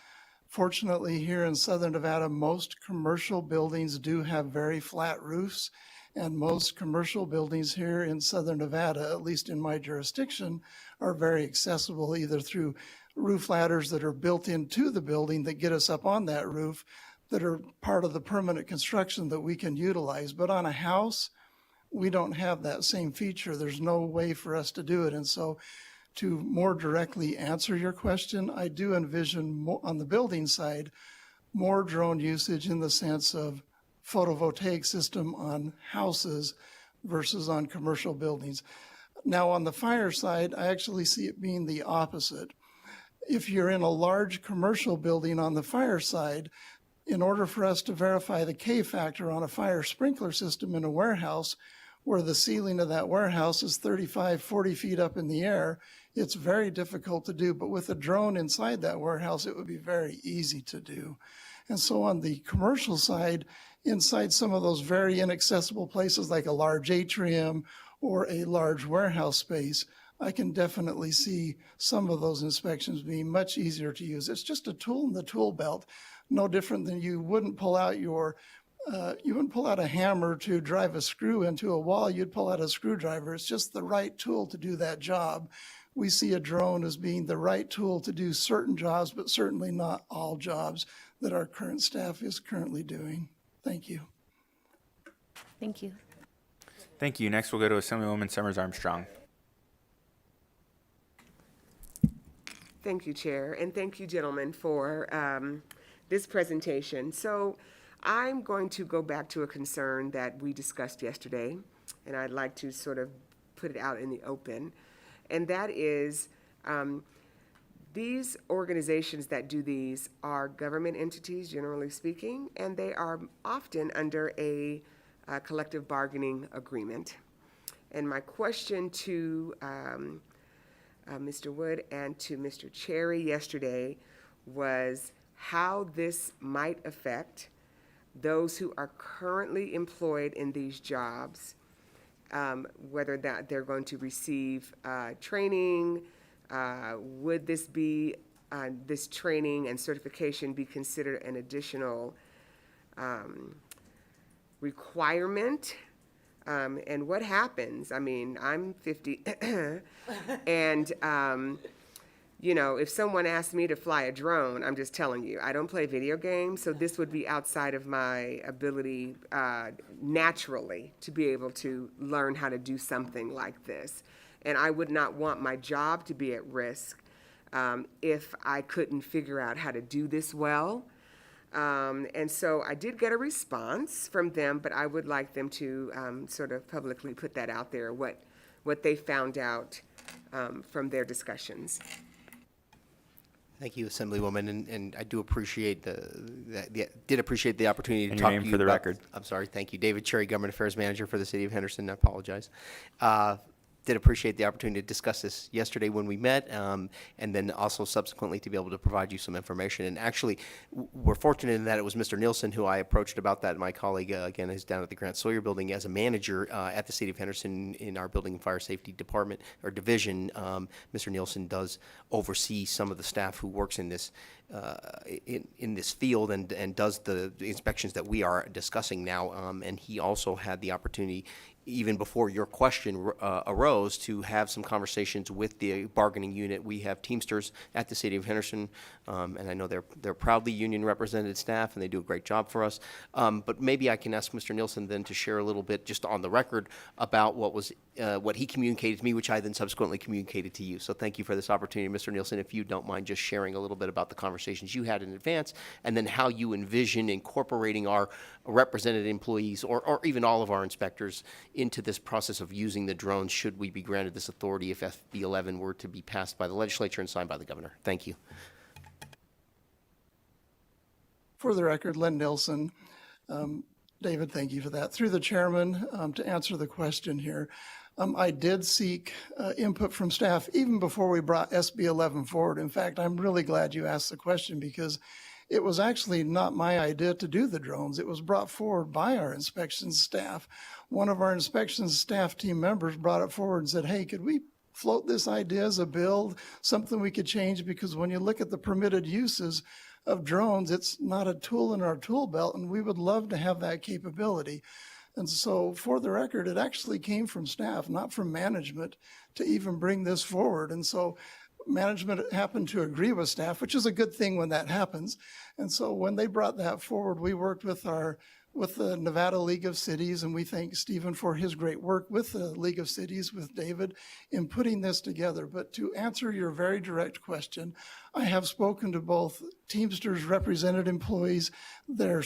fortunately here in Southern Nevada, most commercial buildings do have very flat roofs, and most commercial buildings here in Southern Nevada, at least in my jurisdiction, are very accessible either through roof ladders that are built into the building that get us up on that roof that are part of the permanent construction that we can utilize. But on a house, we don't have that same feature. There's no way for us to do it. And so to more directly answer your question, I do envision on the building side, more drone usage in the sense of photovoltaic system on houses versus on commercial buildings. Now on the fire side, I actually see it being the opposite. If you're in a large commercial building on the fire side, in order for us to verify the K factor on a fire sprinkler system in a warehouse where the ceiling of that warehouse is 35, 40 feet up in the air, it's very difficult to do. But with a drone inside that warehouse, it would be very easy to do. And so on the commercial side, inside some of those very inaccessible places like a large atrium or a large warehouse space, I can definitely see some of those inspections being much easier to use. It's just a tool in the tool belt, no different than you wouldn't pull out a hammer to drive a screw into a wall. You'd pull out a screwdriver. It's just the right tool to do that job. We see a drone as being the right tool to do certain jobs, but certainly not all jobs that our current staff is currently doing. Thank you. Thank you. Thank you. Next, we'll go to Assemblywoman Summers Armstrong. Thank you, Chair, and thank you, gentlemen, for this presentation. So I'm going to go back to a concern that we discussed yesterday, and I'd like to sort of put it out in the open, and that is These organizations that do these are government entities, generally speaking, and they are often under a collective bargaining agreement. And my question to Mr. Wood and to Mr. Cherry yesterday was how this might affect those who are currently employed in these jobs, whether that they're going to receive training. Would this be, this training and certification be considered an additional requirement? And what happens? I mean, I'm 50, and, you know, if someone asked me to fly a drone, I'm just telling you, I don't play video games, so this would be outside of my ability naturally to be able to learn how to do something like this. And I would not want my job to be at risk if I couldn't figure out how to do this well. And so I did get a response from them, but I would like them to sort of publicly put that out there, what they found out from their discussions. Thank you, Assemblywoman, and I do appreciate did appreciate the opportunity to And talk your to name you for the about- record. I'm sorry, thank you. David Cherry, Government Affairs Manager for the City of Henderson. I apologize. Did appreciate the opportunity to discuss this yesterday when we met, and then also subsequently to be able to provide you some information. And actually, we're fortunate in that it was Mr. Nielsen who I approached about that. My colleague, again, is down at the Grant Sawyer Building as a manager at the City of Henderson in our Building and Fire Safety Department or Division. Mr. Nielsen does oversee some of the staff who works in this in this field and does the inspections that we are discussing now. And he also had the opportunity, even before your question arose, to have some conversations with the bargaining unit. We have Teamsters at the City of Henderson, and I know they're proudly union represented staff, and they do a great job for us. But maybe I can ask Mr. Nielsen then to share a little bit, just on the record, about what he communicated to me, which I then subsequently communicated to you. So thank you for this opportunity, Mr. Nielsen. If you don't mind just sharing a little bit about the conversations you had in advance, and then how you envision incorporating our represented employees, or even all of our inspectors, into this process of using the drones, should we be granted this authority if SB 11 were to be passed by the legislature and signed by the governor. Thank you. For the record, Len Nilsson. David, thank you for that. Through the chairman, to answer the question here, I did seek input from staff even before we brought SB 11 forward. In fact, I'm really glad you asked the question, because it was actually not my idea to do the drones. It was brought forward by our inspections staff. One of our inspections staff team members brought it forward and said, hey, could we float this idea as a bill, something we could change? Because when you look at the permitted uses of drones, it's not a tool in our tool belt, and we would love to have that capability. And so, for the record, it actually came from staff, not from management, to even bring this forward. And so management happened to agree with staff, which is a good thing when that happens. And so when they brought that forward, we worked with the Nevada League of Cities, and we thank Stephen for his great work with the League of Cities, with David, in putting this together. But to answer your very direct question, I have spoken to both Teamsters represented employees, their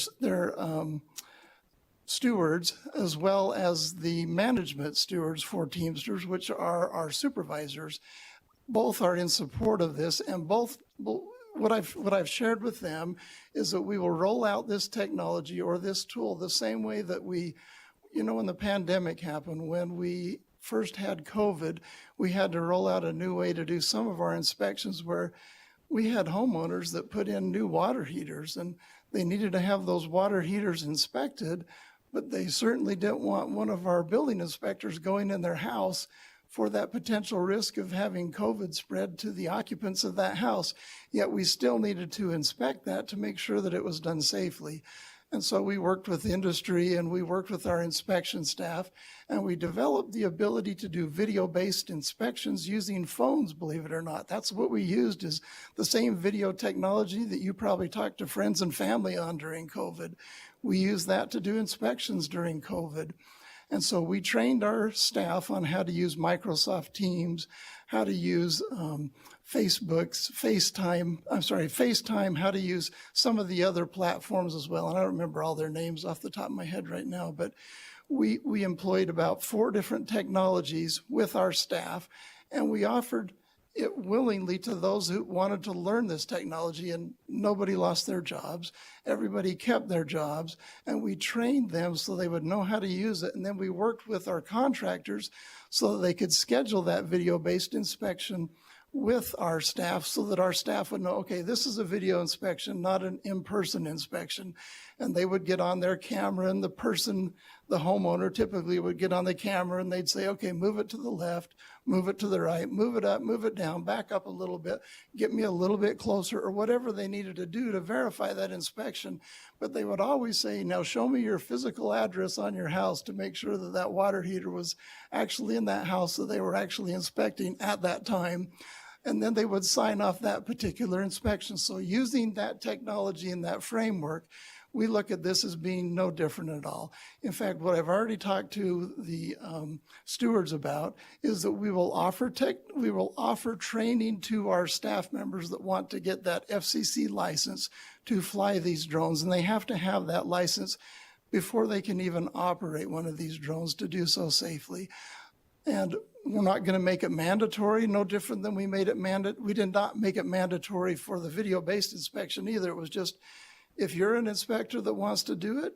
stewards, as well as the management stewards for Teamsters, which are our supervisors. Both are in support of this, and both, what I've shared with them is that we will roll out this technology or this tool the same way that we, when the pandemic happened, when we first had COVID, we had to roll out a new way to do some of our inspections, where we had homeowners that put in new water heaters, and they needed to have those water heaters inspected, but they certainly didn't want one of our building inspectors going in their house for that potential risk of having COVID spread to the occupants of that house. Yet we still needed to inspect that to make sure that it was done safely. And so we worked with industry, and we worked with our inspection staff, and we developed the ability to do video-based inspections using phones, believe it or not. That's what we used, is the same video technology that you probably talked to friends and family on during COVID. We used that to do inspections during COVID. And so we trained our staff on how to use Microsoft Teams, how to use FaceTime, how to use some of the other platforms as well. And I don't remember all their names off the top of my head right now, but we employed about 4 different technologies with our staff, and we offered it willingly to those who wanted to learn this technology, and nobody lost their jobs. Everybody kept their jobs, and we trained them so they would know how to use it. And then we worked with our contractors so that they could schedule that video-based inspection with our staff so that our staff would know, okay, this is a video inspection, not an in-person inspection. And they would get on their camera, and the homeowner typically would get on the camera and they'd say, okay, move it to the left, move it to the right, move it up, move it down, back up a little bit, get me a little bit closer, or whatever they needed to do to verify that inspection. But they would always say, now show me your physical address on your house to make sure that that water heater was actually in that house, so they were actually inspecting at that time. And then they would sign off that particular inspection. So using that technology and that framework, we look at this as being no different at all. In fact, what I've already talked to the stewards about is that we will offer training to our staff members that want to get that FCC license to fly these drones, and they have to have that license before they can even operate one of these drones to do so safely. And we're not going to make it mandatory, no different than we did not make it mandatory for the video-based inspection either. It was just, if you're an inspector that wants to do it,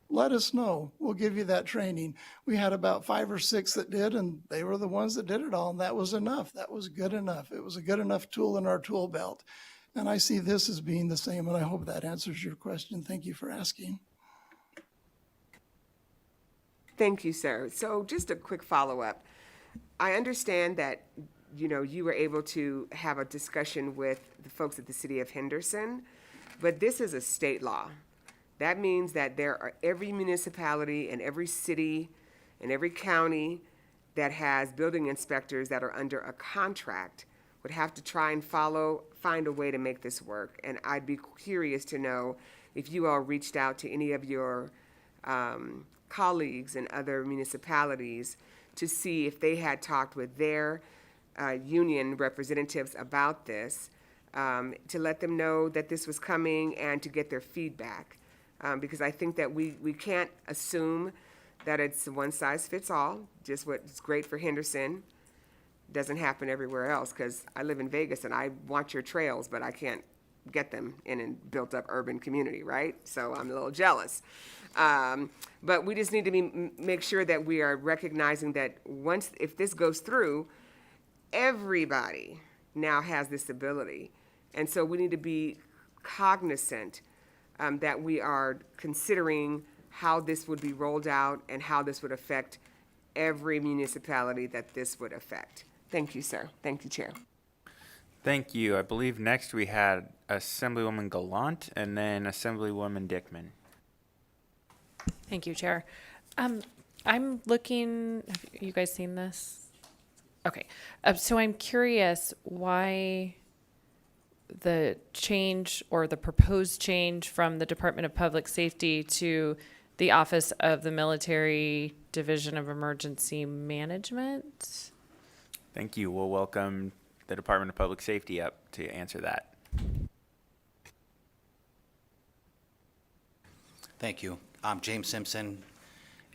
let us know. We'll give you that training. We had about 5 or 6 that did, and they were the ones that did it all, and that was enough. That was good enough. It was a good enough tool in our tool belt. And I see this as being the same, and I hope that answers your question. Thank you for asking. Thank you, sir. So just a quick follow-up. I understand that, you were able to have a discussion with the folks at the city of Henderson, but this is a state law. That means that every municipality and every city and every county that has building inspectors that are under a contract would have to try and find a way to make this work. And I'd be curious to know if you all reached out to any of your colleagues in other municipalities to see if they had talked with their union representatives about this, to let them know that this was coming and to get their feedback. Because I think that we can't assume that it's one size fits all. Just what's great for Henderson doesn't happen everywhere else, because I live in Vegas and I want your trails, but I can't get them in a built-up urban community, right? So I'm a little jealous. But we just need to make sure that we are recognizing that if this goes through, everybody now has this ability. And so we need to be cognizant that we are considering how this would be rolled out and how this would affect every municipality that this would affect. Thank you, sir. Thank you, Chair. Thank you. I believe next we had Assemblywoman Gallant and then Assemblywoman Dickman. Thank you, Chair. I'm looking, have you guys seen this? Okay. So I'm curious why the change or the proposed change from the Department of Public Safety to the Office of the Military Division of Emergency Management. Thank you. We'll welcome the Department of Public Safety up to answer that. Thank you. I'm James Simpson,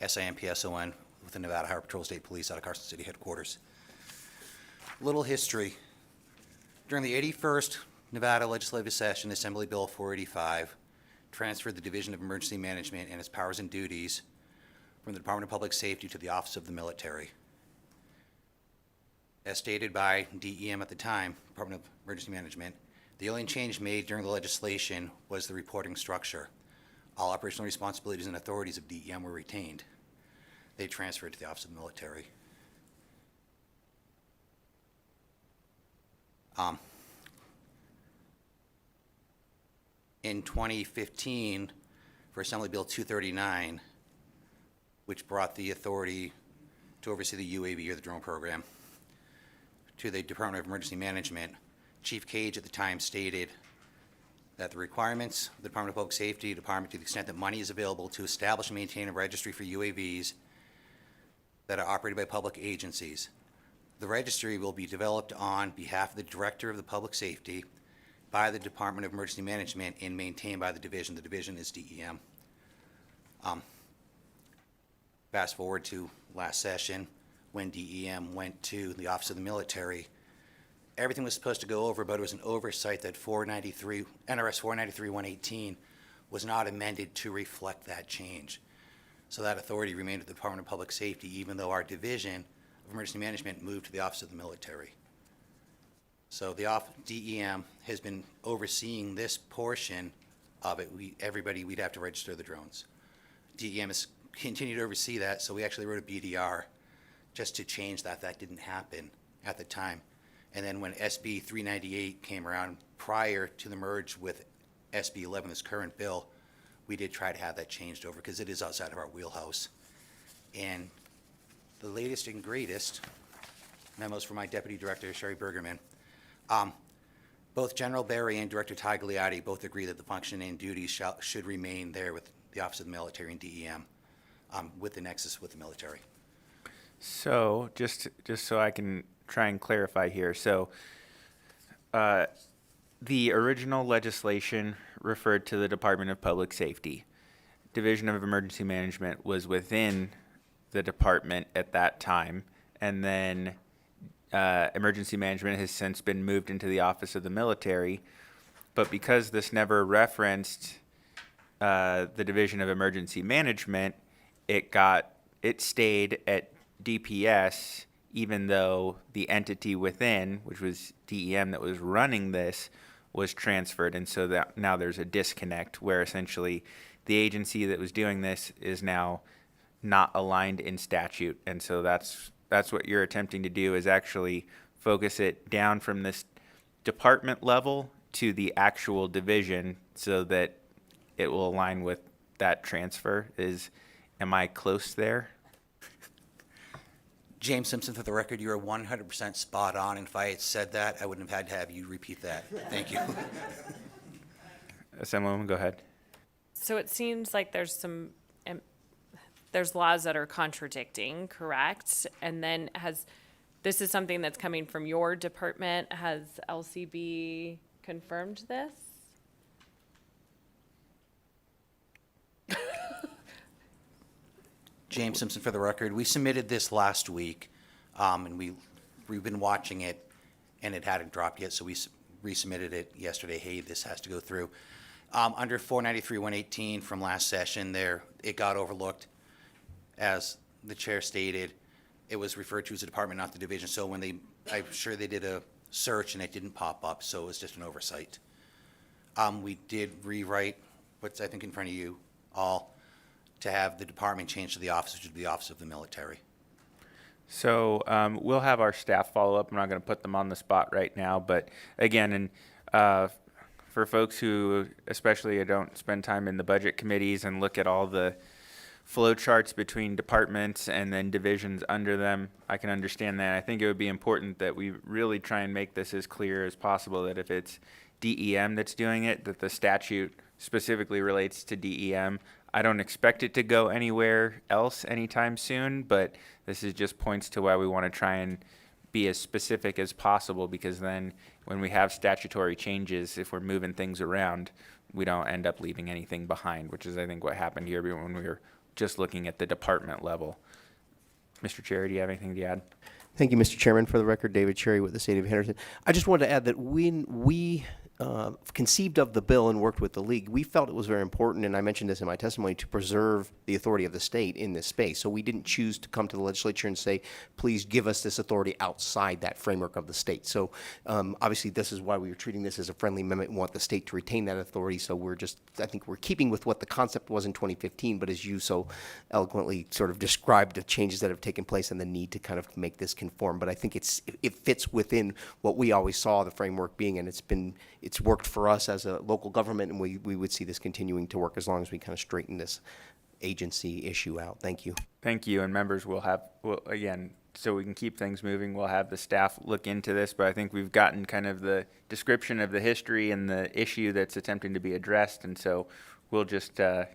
SIMPSON, with the Nevada Highway Patrol State Police out of Carson City headquarters. Little history. During the 81st Nevada Legislative Session, Assembly Bill 485 transferred the Division of Emergency Management and its powers and duties from the Department of Public Safety to the Office of the Military. As stated by DEM at the time, Department of Emergency Management, the only change made during the legislation was the reporting structure. All operational responsibilities and authorities of DEM were retained. They transferred to the Office of the Military. In 2015, for Assembly Bill 239, which brought the authority to oversee the UAV or the drone program to the Department of Emergency Management, Chief Cage at the time stated that the requirements of the Department of Public Safety Department, to the extent that money is available to establish and maintain a registry for UAVs that are operated by public agencies. The registry will be developed on behalf of the Director of the Public Safety by the Department of Emergency Management and maintained by the division. The division is DEM. Fast forward to last session when DEM went to the Office of the Military everything was supposed to go over, but it was an oversight that NRS 493-118 was not amended to reflect that change. So that authority remained at the Department of Public Safety, even though our Division of Emergency Management moved to the Office of the Military. So the DEM has been overseeing this portion of it. We'd have to register the drones. DEM has continued to oversee that, so we actually wrote a BDR just to change that. That didn't happen at the time. And then when SB 398 came around, prior to the merge with SB 11, this current bill, we did try to have that changed over because it is outside of our wheelhouse. And the latest and greatest memos from my Deputy Director, Sherry Bergerman, both General Barry and Director Tagliati both agree that the function and duties should remain there with the Office of the Military and DEM, with the nexus with the military. So, just so I can try and clarify here, so the original legislation referred to the Department of Public Safety. Division of Emergency Management was within the department at that time, and then Emergency Management has since been moved into the Office of the Military. But because this never referenced the Division of Emergency Management, it stayed at DPS, even though the entity within, which was DEM that was running this, was transferred. And so that now there's a disconnect where essentially the agency that was doing this is now not aligned in statute. And so that's what you're attempting to do, is actually focus it down from this department level to the actual division so that it will align with that transfer. Am I close there? James Simpson, for the record, you are 100% spot on, and if I had said that, I wouldn't have had to have you repeat that. Thank you. Assemblywoman, go ahead. So it seems like there's laws that are contradicting, correct? And then this is something that's coming from your department. Has LCB confirmed this? James Simpson, for the record, we submitted this last week, and we've been watching it, and it hadn't dropped yet, so we resubmitted it yesterday. Hey, this has to go through. Under 493-118 from last session, it got overlooked. As the chair stated, it was referred to as a department, not the division. So I'm sure they did a search and it didn't pop up, so it was just an oversight. We did rewrite what's, I think, in front of you all, to have the department change to the office, which is the Office of the Military. So we'll have our staff follow up. I'm not going to put them on the spot right now, but again, for folks who especially don't spend time in the budget committees and look at all the flow charts between departments and then divisions under them, I can understand that. I think it would be important that we really try and make this as clear as possible, that if it's DEM that's doing it, that the statute specifically relates to DEM. I don't expect it to go anywhere else anytime soon, but this is just points to why we want to try and be as specific as possible, because then when we have statutory changes, if we're moving things around, we don't end up leaving anything behind, which is, I think, what happened here when we were just looking at the department level. Mr. Chair, do you have anything to add? Thank you, Mr. Chairman. For the record, David Cherry with the State of Henderson. I just wanted to add that when we conceived of the bill and worked with the league, we felt it was very important, and I mentioned this in my testimony, to preserve the authority of the state in this space. So we didn't choose to come to the legislature and say, please give us this authority outside that framework of the state. So obviously this is why we were treating this as a friendly amendment and want the state to retain that authority. So I think we're keeping with what the concept was in 2015, but as you so eloquently sort of described the changes that have taken place and the need to kind of make this conform. But I think it fits within what we always saw the framework being, and it's worked for us as a local government, and we would see this continuing to work as long as we kind of straighten this agency issue out. Thank you. Thank you, and members again, so we can keep things moving, we'll have the staff look into this, but I think we've gotten kind of the description of the history and the issue that's attempting to be addressed, and so we'll just kind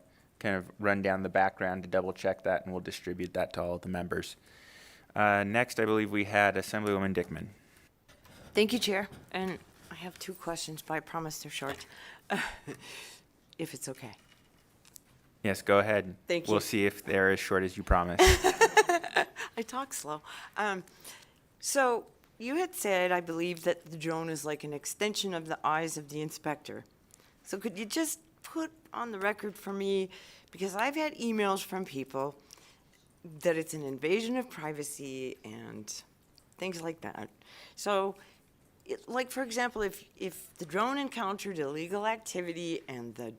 of run down the background to double check that, and we'll distribute that to all of the members. Next, I believe we had Assemblywoman Dickman. Thank you, Chair. And I have two questions, but I promise they're short, if it's okay. Yes, go ahead. Thank you. We'll see if they're as short as you promised. I talk slow. So you had said, I believe, that the drone is like an extension of the eyes of the inspector. So could you just put on the record for me, because I've had emails from people that it's an invasion of privacy and things like that. So, like, for example, if the drone encountered illegal activity and the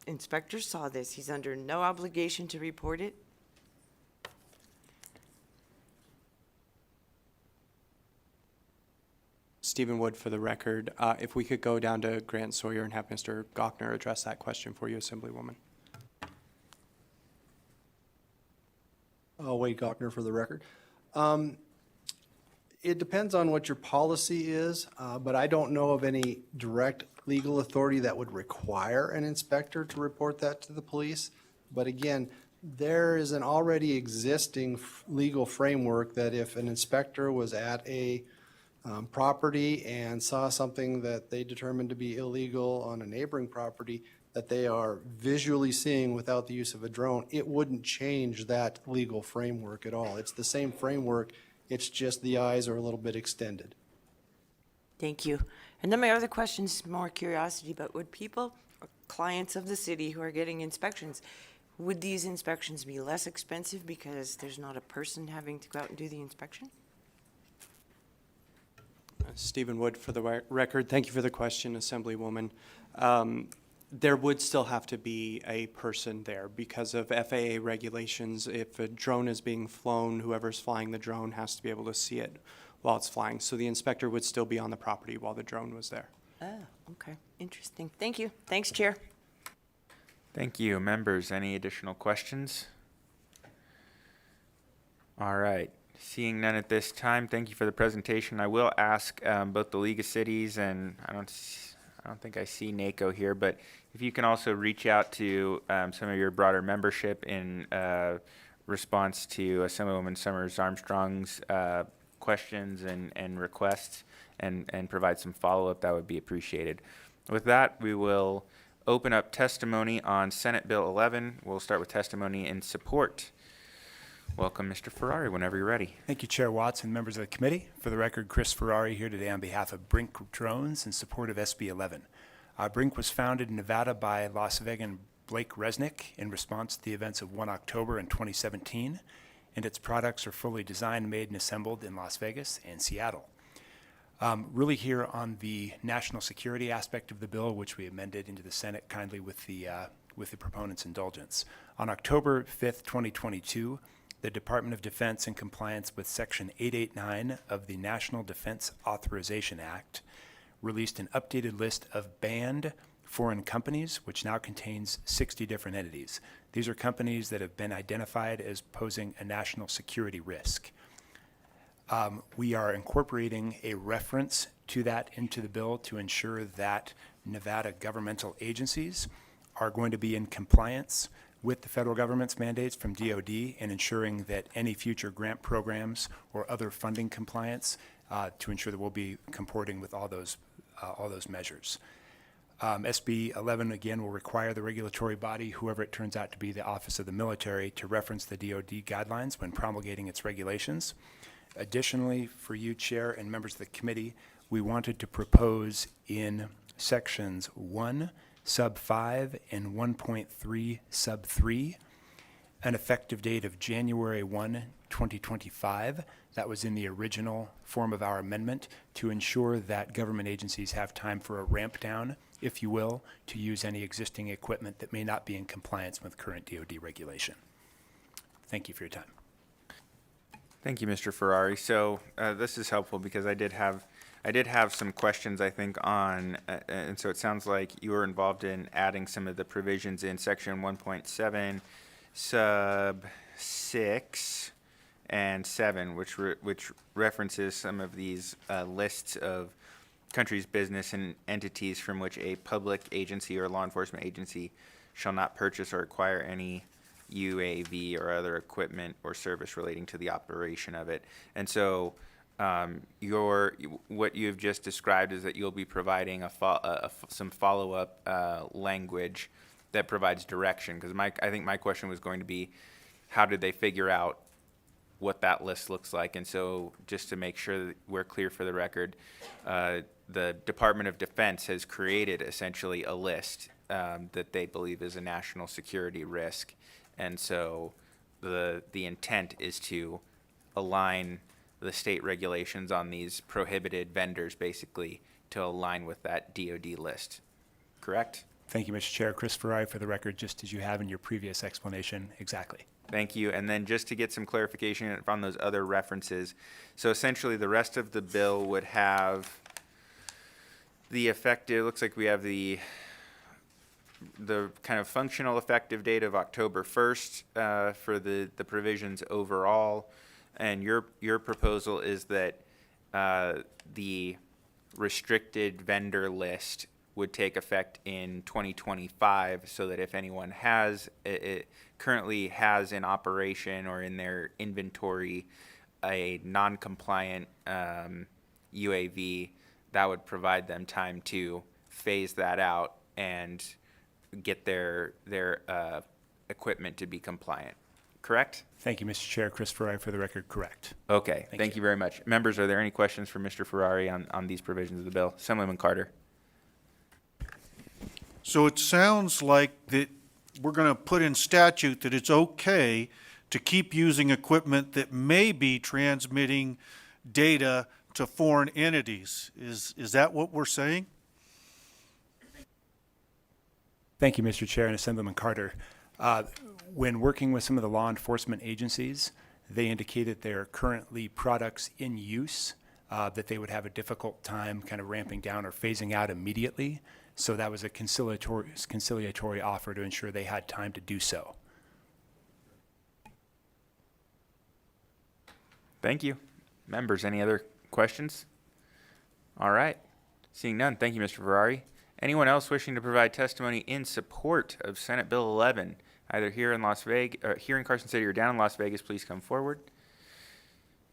inspector saw this, he's under no obligation to report it? Stephen Wood for the record. If we could go down to Grant Sawyer and have Mr. Gochner address that question for you, Assemblywoman. Wade Gochner for the record. It depends on what your policy is, but I don't know of any direct legal authority that would require an inspector to report that to the police. But again, there is an already existing legal framework that if an inspector was at a property and saw something that they determined to be illegal on a neighboring property that they are visually seeing without the use of a drone, it wouldn't change that legal framework at all. It's the same framework, it's just the eyes are a little bit extended. Thank you. And then my other question is more curiosity, but would people, or clients of the city who are getting inspections, would these inspections be less expensive because there's not a person having to go out and do the inspection? Stephen Wood for the record. Thank you for the question, Assemblywoman. There would still have to be a person there because of FAA regulations. If a drone is being flown, whoever's flying the drone has to be able to see it while it's flying. So the inspector would still be on the property while the drone was there. Oh, okay. Interesting. Thank you. Thanks, Chair. Thank you. Members, any additional questions? All right. Seeing none at this time, thank you for the presentation. I will ask both the League of Cities and I don't think I see NACO here, but if you can also reach out to some of your broader membership in response to Assemblywoman Summers Armstrong's questions and requests and provide some follow-up, that would be appreciated. With that, we will open up testimony on Senate Bill 11. We'll start with testimony in support. Welcome, Mr. Ferrari, whenever you're ready. Thank you, Chair Watts and members of the committee. For the record, Chris Ferrari here today on behalf of Brink Drones in support of SB 11. Brink was founded in Nevada by Las Vegan Blake Resnick in response to the events of 1 October in 2017, and its products are fully designed, made, and assembled in Las Vegas and Seattle. Really here on the national security aspect of the bill, which we amended into the Senate kindly with the proponent's indulgence. On October 5th, 2022, the Department of Defense, in compliance with Section 889 of the National Defense Authorization Act, released an updated list of banned foreign companies, which now contains 60 different entities. These are companies that have been identified as posing a national security risk. We are incorporating a reference to that into the bill to ensure that Nevada governmental agencies are going to be in compliance with the federal government's mandates from DOD and ensuring that any future grant programs or other funding compliance to ensure that we'll be comporting with all those measures. SB 11, again, will require the regulatory body, whoever it turns out to be the Office of the Military, to reference the DOD guidelines when promulgating its regulations. Additionally, for you, Chair, and members of the committee, we wanted to propose in sections 1, sub 5, and 1.3, sub 3, an effective date of January 1, 2025. That was in the original form of our amendment to ensure that government agencies have time for a ramp down, if you will, to use any existing equipment that may not be in compliance with current DOD regulation. Thank you for your time. Thank you, Mr. Ferrari. So this is helpful because I did have some questions, I think, on, and so it sounds like you were involved in adding some of the provisions in section 1.7, sub 6 and 7, which references some of these lists of countries, business, and entities from which a public agency or law enforcement agency shall not purchase or acquire any UAV or other equipment or service relating to the operation of it. And so what you've just described is that you'll be providing some follow-up language that provides direction, because I think my question was going to be, how did they figure out what that list looks like. And so just to make sure that we're clear for the record, the Department of Defense has created essentially a list that they believe is a national security risk. And so the intent is to align the state regulations on these prohibited vendors basically to align with that DoD list. Correct? Thank you, Mr. Chair. Chris Ferrari for the record, just as you have in your previous explanation. Exactly. Thank you. And then just to get some clarification on those other references, so essentially the rest of the bill would have the effective, looks like we have the kind of functional effective date of October 1st for the provisions overall. And your proposal is that the restricted vendor list would take effect in 2025, so that if anyone currently has in operation or in their inventory a non-compliant UAV, that would provide them time to phase that out and get their equipment to be compliant. Correct? Thank you, Mr. Chair. Chris Ferrari for the record. Correct. Okay. Thank you very much. Members, are there any questions for Mr. Ferrari on these provisions of the bill? Assemblyman Carter. So it sounds like that we're going to put in statute that it's okay to keep using equipment that may be transmitting data to foreign entities. Is that what we're saying? Thank you, Mr. Chair and Assemblyman Carter. When working with some of the law enforcement agencies, they indicated there are currently products in use that they would have a difficult time kind of ramping down or phasing out immediately. So that was a conciliatory offer to ensure they had time to do so. Thank you. Members, any other questions? All right. Seeing none, thank you, Mr. Ferrari. Anyone else wishing to provide testimony in support of Senate Bill 11, either here in Las Vegas, or here in Carson City or down in Las Vegas, please come forward.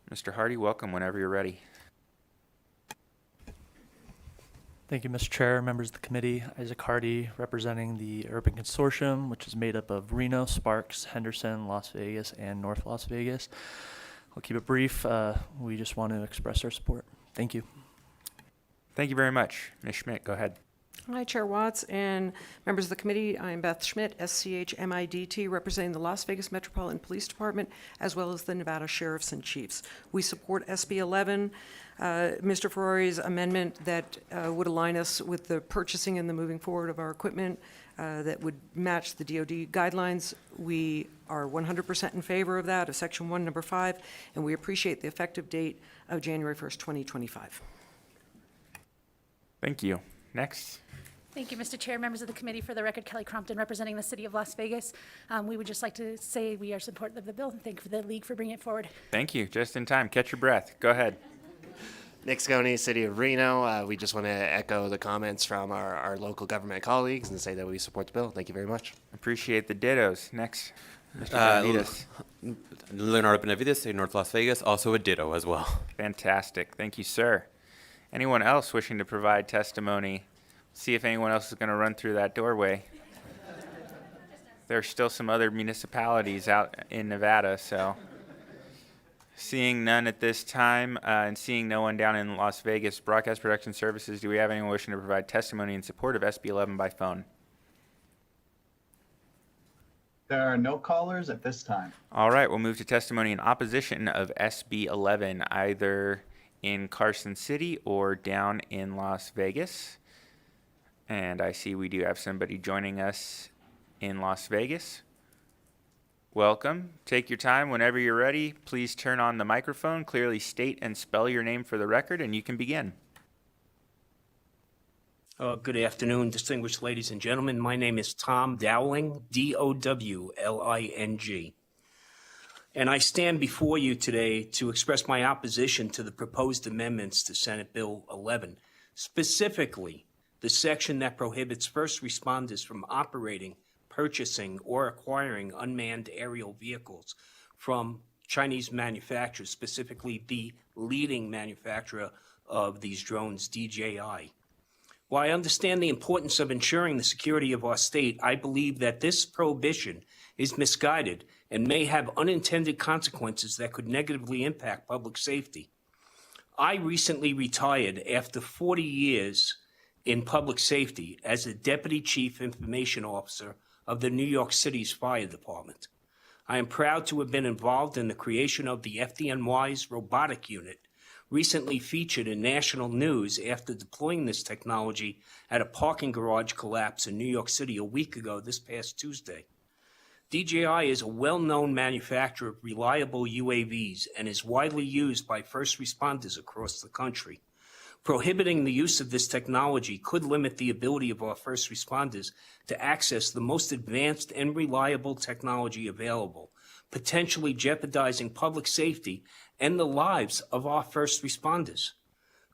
Mr. Hardy, welcome whenever you're ready. Thank you, Mr. Chair, members of the committee. Isaac Hardy, representing the Urban Consortium, which is made up of Reno, Sparks, Henderson, Las Vegas, and North Las Vegas. I'll keep it brief. We just want to express our support. Thank you. Thank you very much. Ms. Schmidt, go ahead. Hi, Chair Watts and members of the committee. I'm Beth Schmidt, SCHMIDT, representing the Las Vegas Metropolitan Police Department, as well as the Nevada Sheriffs and Chiefs. We support SB 11, Mr. Ferrari's amendment that would align us with the purchasing and the moving forward of our equipment that would match the DoD guidelines. We are 100% in favor of that, of Section 1, Number 5, and we appreciate the effective date of January 1st, 2025. Thank you. Next. Thank you, Mr. Chair, members of the committee. For the record, Kelly Crompton, representing the city of Las Vegas. We would just like to say we are supportive of the bill, and thank you for the league for bringing it forward. Thank you. Just in time. Catch your breath. Go ahead. Nick Scone, City of Reno. We just want to echo the comments from our local government colleagues and say that we support the bill. Thank you very much. Appreciate the dittos. Next, Mr. Benavides. Leonardo Benavides, State of North Las Vegas, also a ditto as well. Fantastic. Thank you, sir. Anyone else wishing to provide testimony? See if anyone else is going to run through that doorway. There's still some other municipalities out in Nevada, so. Seeing none at this time, and seeing no one down in Las Vegas Broadcast Production Services, do we have anyone wishing to provide testimony in support of SB 11 by phone? There are no callers at this time. All right, we'll move to testimony in opposition of SB 11, either in Carson City or down in Las Vegas. And I see we do have somebody joining us in Las Vegas. Welcome. Take your time. Whenever you're ready, please turn on the microphone, clearly state and spell your name for the record, and you can begin. Good afternoon, distinguished ladies and gentlemen. My name is Tom Dowling, D-O-W-L-I-N-G. And I stand before you today to express my opposition to the proposed amendments to Senate Bill 11, specifically the section that prohibits first responders from operating, purchasing, or acquiring unmanned aerial vehicles from Chinese manufacturers, specifically the leading manufacturer of these drones, DJI. While I understand the importance of ensuring the security of our state, I believe that this prohibition is misguided and may have unintended consequences that could negatively impact public safety. I recently retired after 40 years in public safety as the Deputy Chief Information Officer of the New York City's Fire Department. I am proud to have been involved in the creation of the FDNY's robotic unit, recently featured in national news after deploying this technology at a parking garage collapse in New York City a week ago this past Tuesday. DJI is a well-known manufacturer of reliable UAVs and is widely used by first responders across the country. Prohibiting the use of this technology could limit the ability of our first responders to access the most advanced and reliable technology available, potentially jeopardizing public safety and the lives of our first responders.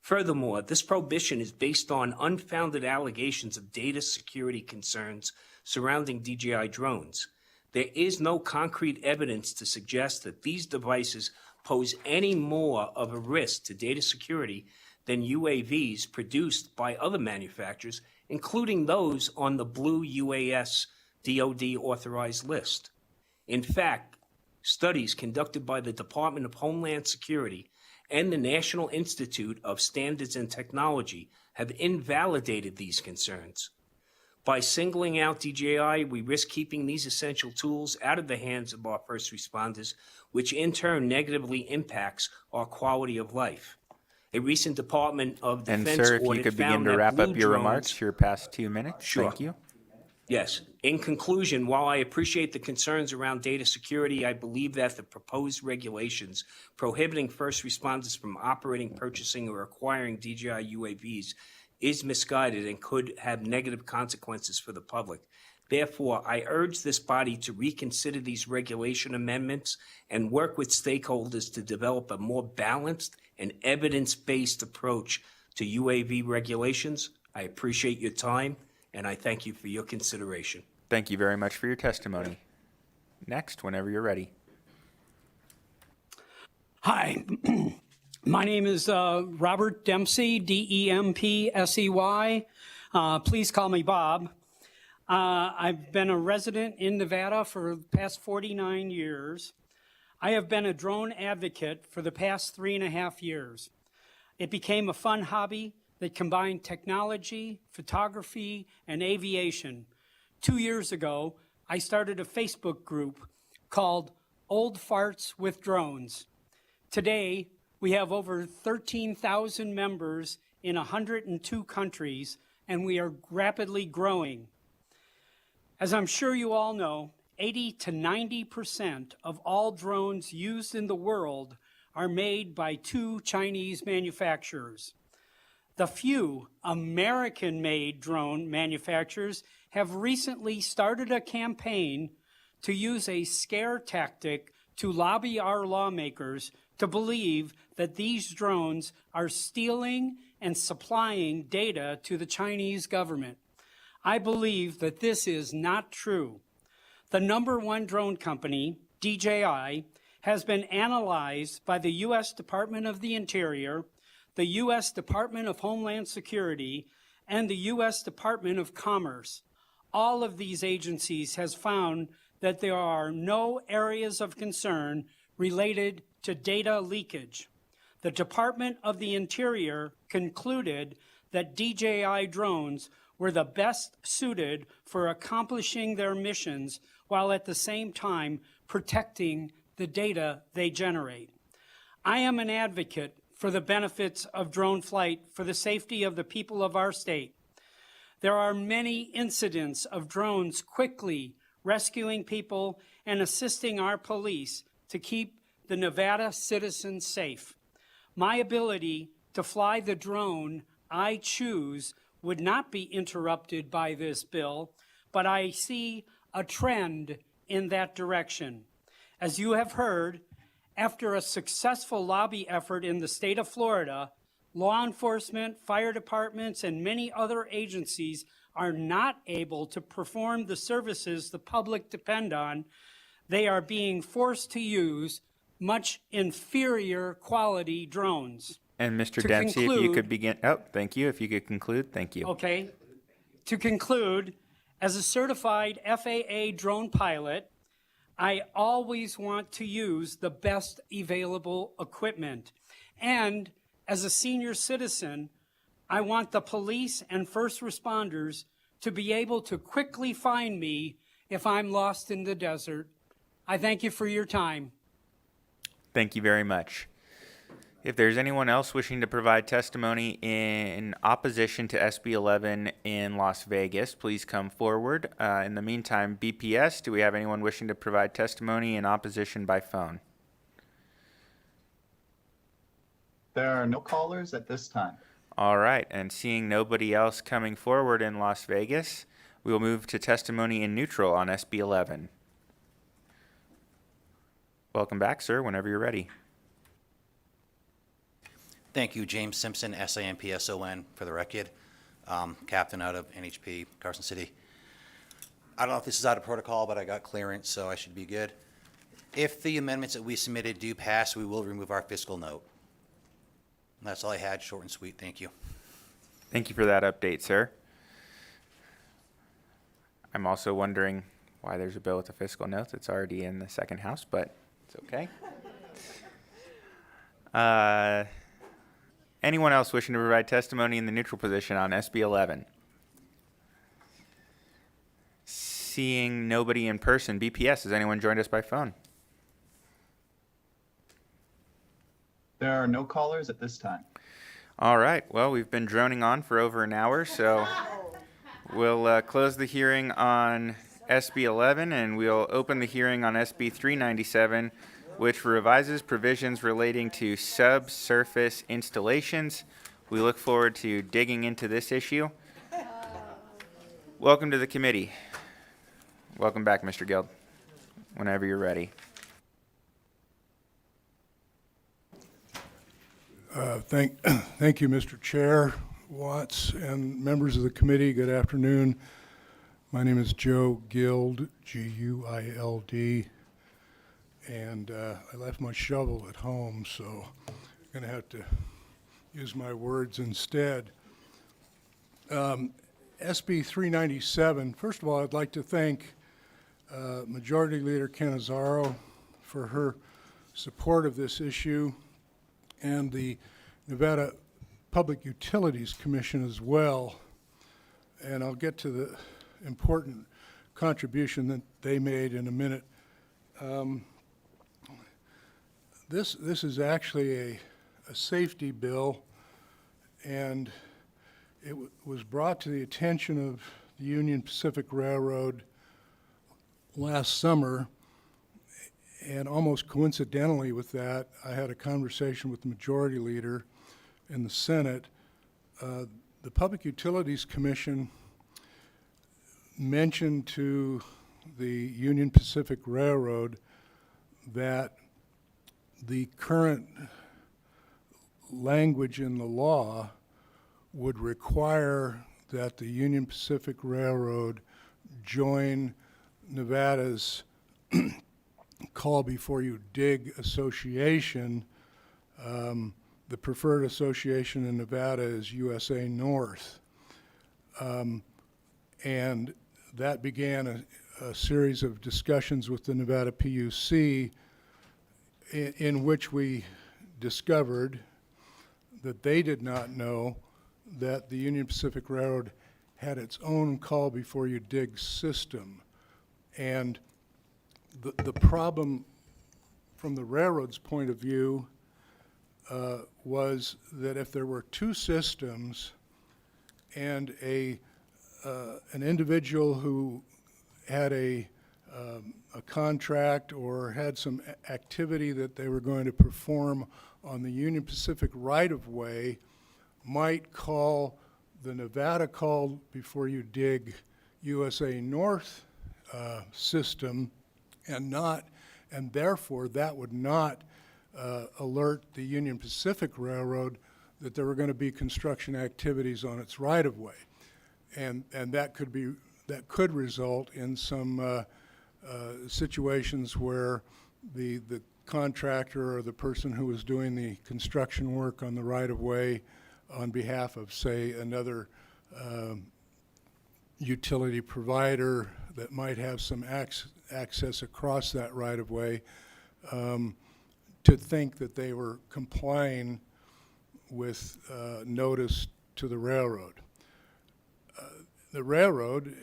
Furthermore, this prohibition is based on unfounded allegations of data security concerns surrounding DJI drones. There is no concrete evidence to suggest that these devices pose any more of a risk to data security than UAVs produced by other manufacturers, including those on the Blue UAS DoD authorized list. In fact, studies conducted by the Department of Homeland Security and the National Institute of Standards and Technology have invalidated these concerns. By singling out DJI, we risk keeping these essential tools out of the hands of our first responders, which in turn negatively impacts our quality of life. A recent Department of And Defense sir, if you audit could begin found to that wrap blue up your drones- remarks, you're past 2 minutes. Sure. Thank you. Yes. In conclusion, while I appreciate the concerns around data security, I believe that the proposed regulations prohibiting first responders from operating, purchasing, or acquiring DJI UAVs is misguided and could have negative consequences for the public. Therefore, I urge this body to reconsider these regulation amendments and work with stakeholders to develop a more balanced and evidence-based approach to UAV regulations. I appreciate your time, and I thank you for your consideration. Thank you very much for your testimony. Next, whenever you're ready. Hi, my name is Robert Dempsey, Dempsey. Please call me Bob. I've been a resident in Nevada for the past 49 years. I have been a drone advocate for the past 3.5 years. It became a fun hobby that combined technology, photography, and aviation. 2 years ago, I started a Facebook group called Old Farts with Drones. Today, we have over 13,000 members in 102 countries, and we are rapidly growing. As I'm sure you all know, 80 to 90% of all drones used in the world are made by 2 Chinese manufacturers. The few American-made drone manufacturers have recently started a campaign to use a scare tactic to lobby our lawmakers to believe that these drones are stealing and supplying data to the Chinese government. I believe that this is not true. The #1 drone company, DJI, has been analyzed by the U.S. Department of the Interior, the U.S. Department of Homeland Security, and the U.S. Department of Commerce. All of these agencies has found that there are no areas of concern related to data leakage. The Department of the Interior concluded that DJI drones were the best suited for accomplishing their missions while at the same time protecting the data they generate. I am an advocate for the benefits of drone flight for the safety of the people of our state. There are many incidents of drones quickly rescuing people and assisting our police to keep the Nevada citizens safe. My ability to fly the drone I choose would not be interrupted by this bill, but I see a trend in that direction. As you have heard, after a successful lobby effort in the state of Florida, law enforcement, fire departments, and many other agencies are not able to perform the services the public depend on. They are being forced to use much inferior quality drones. And Mr. To Dempsey, if you conclude- could begin. Oh, thank you. If you could conclude, thank you. Okay. To conclude, as a certified FAA drone pilot, I always want to use the best available equipment. And as a senior citizen, I want the police and first responders to be able to quickly find me if I'm lost in the desert. I thank you for your time. Thank you very much. If there's anyone else wishing to provide testimony in opposition to SB 11 in Las Vegas, please come forward. In the meantime, BPS, do we have anyone wishing to provide testimony in opposition by phone? There are no callers at this time. All right, and seeing nobody else coming forward in Las Vegas, we will move to testimony in neutral on SB 11. Welcome back, sir, whenever you're ready. Thank you, James Simpson, SIMPSON, for the record, captain out of NHP, Carson City. I don't know if this is out of protocol, but I got clearance, so I should be good. If the amendments that we submitted do pass, we will remove our fiscal note. And that's all I had, short and sweet. Thank you. Thank you for that update, sir. I'm also wondering why there's a bill with a fiscal note that's already in the second house, but it's okay. Anyone else wishing to provide testimony in the neutral position on SB 11? Seeing nobody in person, BPS, has anyone joined us by phone? There are no callers at this time. All right, well, we've been droning on for over an hour, so we'll close the hearing on SB 11 and we'll open the hearing on SB 397, which revises provisions relating to subsurface installations. We look forward to digging into this issue. Welcome to the committee. Welcome back, Mr. Guild, whenever you're ready. Thank you, Mr. Chair, Watts, and members of the committee. Good afternoon. My name is Joe Guild, G-U-I-L-D, and I left my shovel at home, so I'm going to have to use my words instead. SB 397, first of all, I'd like to thank Majority Leader Cannizzaro for her support of this issue, and the Nevada Public Utilities Commission as well. And I'll get to the important contribution that they made in a minute. This is actually a safety bill, and it was brought to the attention of the Union Pacific Railroad last summer. And almost coincidentally with that, I had a conversation with the Majority Leader in the Senate. The Public Utilities Commission mentioned to the Union Pacific Railroad that the current language in the law would require that the Union Pacific Railroad join Nevada's Call Before You Dig Association. The preferred association in Nevada is USA North. And that began a series of discussions with the Nevada PUC in which we discovered that they did not know that the Union Pacific Railroad had its own Call Before You Dig system. And the problem from the railroad's point of view was that if there were two systems and an individual who had a contract or had some activity that they were going to perform on the Union Pacific right-of-way might call the Nevada Call Before You Dig USA North system, and therefore that would not alert the Union Pacific Railroad that there were going to be construction activities on its right-of-way, and that could result in some situations where the contractor or the person who was doing the construction work on the right-of-way on behalf of, say, another utility provider that might have some access across that right-of-way, to think that they were complying with notice to the railroad. The railroad,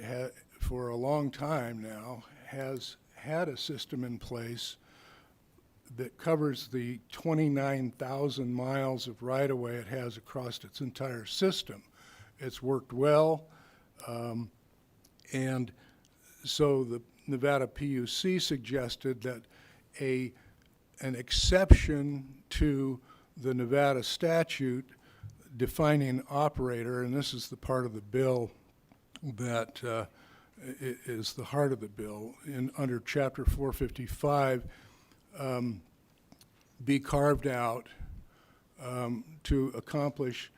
for a long time now, has had a system in place that covers the 29,000 miles of right-of-way it has across its entire system. It's worked well, and so the Nevada PUC suggested that an exception to the Nevada statute defining operator, and this is the part of the bill that is the heart of the bill, under Chapter 455, be carved out to accomplish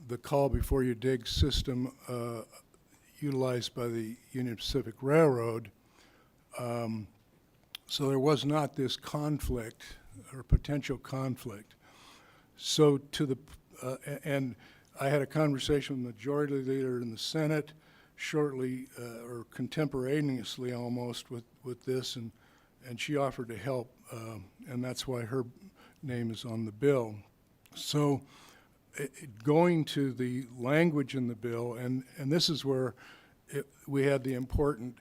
the call before you dig system utilized by the Union Pacific Railroad. So there was not this conflict or potential conflict. So and I had a conversation with the Majority Leader in the Senate shortly or contemporaneously almost with this, and she offered to help, and that's why her name is on the bill. So going to the language in the bill, and this is where we had the important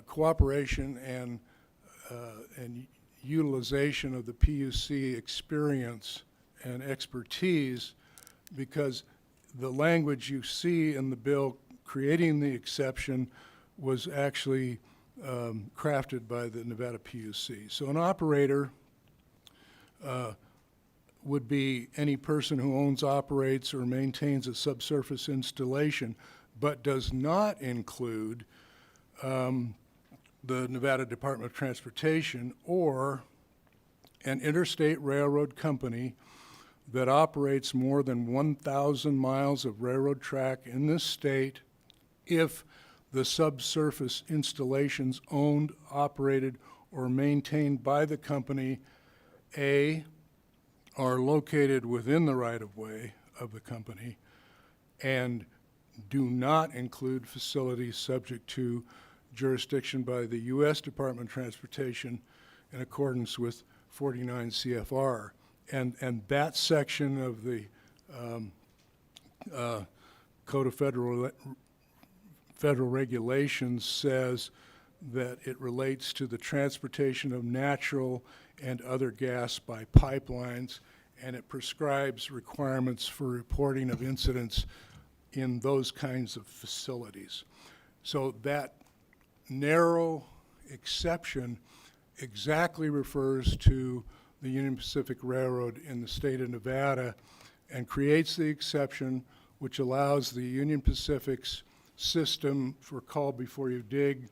cooperation and utilization of the PUC experience and expertise, because the language you see in the bill creating the exception was actually crafted by the Nevada PUC. So an operator would be any person who owns, operates, or maintains a subsurface installation, but does not include the Nevada Department of Transportation or an interstate railroad company that operates more than 1,000 miles of railroad track in this state if the subsurface installations owned, operated, or maintained by the company, A, are located within the right-of-way of the company, and do not include facilities subject to jurisdiction by the U.S. Department of Transportation in accordance with 49 CFR. And that section of the Code of Federal Regulations says that it relates to the transportation of natural and other gas by pipelines, and it prescribes requirements for reporting of incidents in those kinds of facilities. So that narrow exception exactly refers to the Union Pacific Railroad in the state of Nevada and creates the exception which allows the Union Pacific's system for call before you dig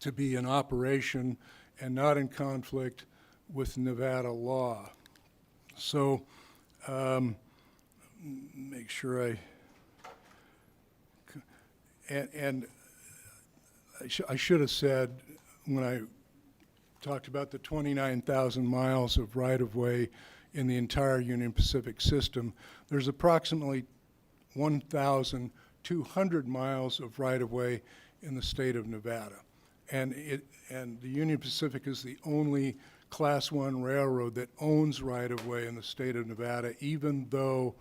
to be in operation and not in conflict with Nevada law. So make sure I should have said when I talked about the 29,000 miles of right-of-way in the entire Union Pacific system, there's approximately 1,200 miles of right-of-way in the state of Nevada. And the Union Pacific is the only Class 1 railroad that owns right-of-way in the state of Nevada, even though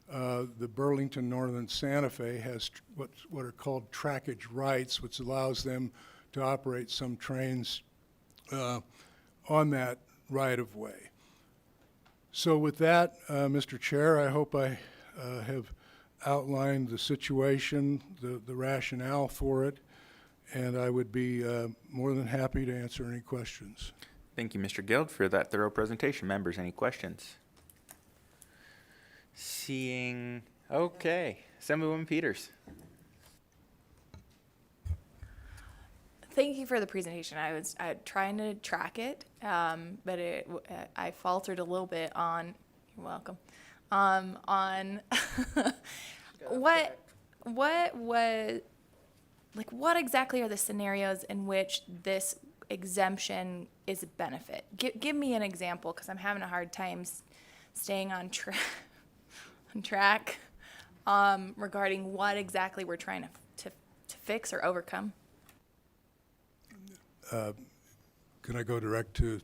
the Burlington Northern Santa Fe has what are called trackage rights, which allows them to operate some trains on that right-of-way. So with that, Mr. Chair, I hope I have outlined the situation, the rationale for it, and I would be more than happy to answer any questions. Thank you, Mr. Guild, for that thorough presentation. Members, any questions? Seeing, okay. Assemblywoman Peters. Thank you for the presentation. I was trying to track it, but I faltered a little bit on. You're welcome. On what was like? What exactly are the scenarios in which this exemption is a benefit. Give me an example, because I'm having a hard time staying on track regarding what exactly we're trying to fix or overcome. Can I go direct to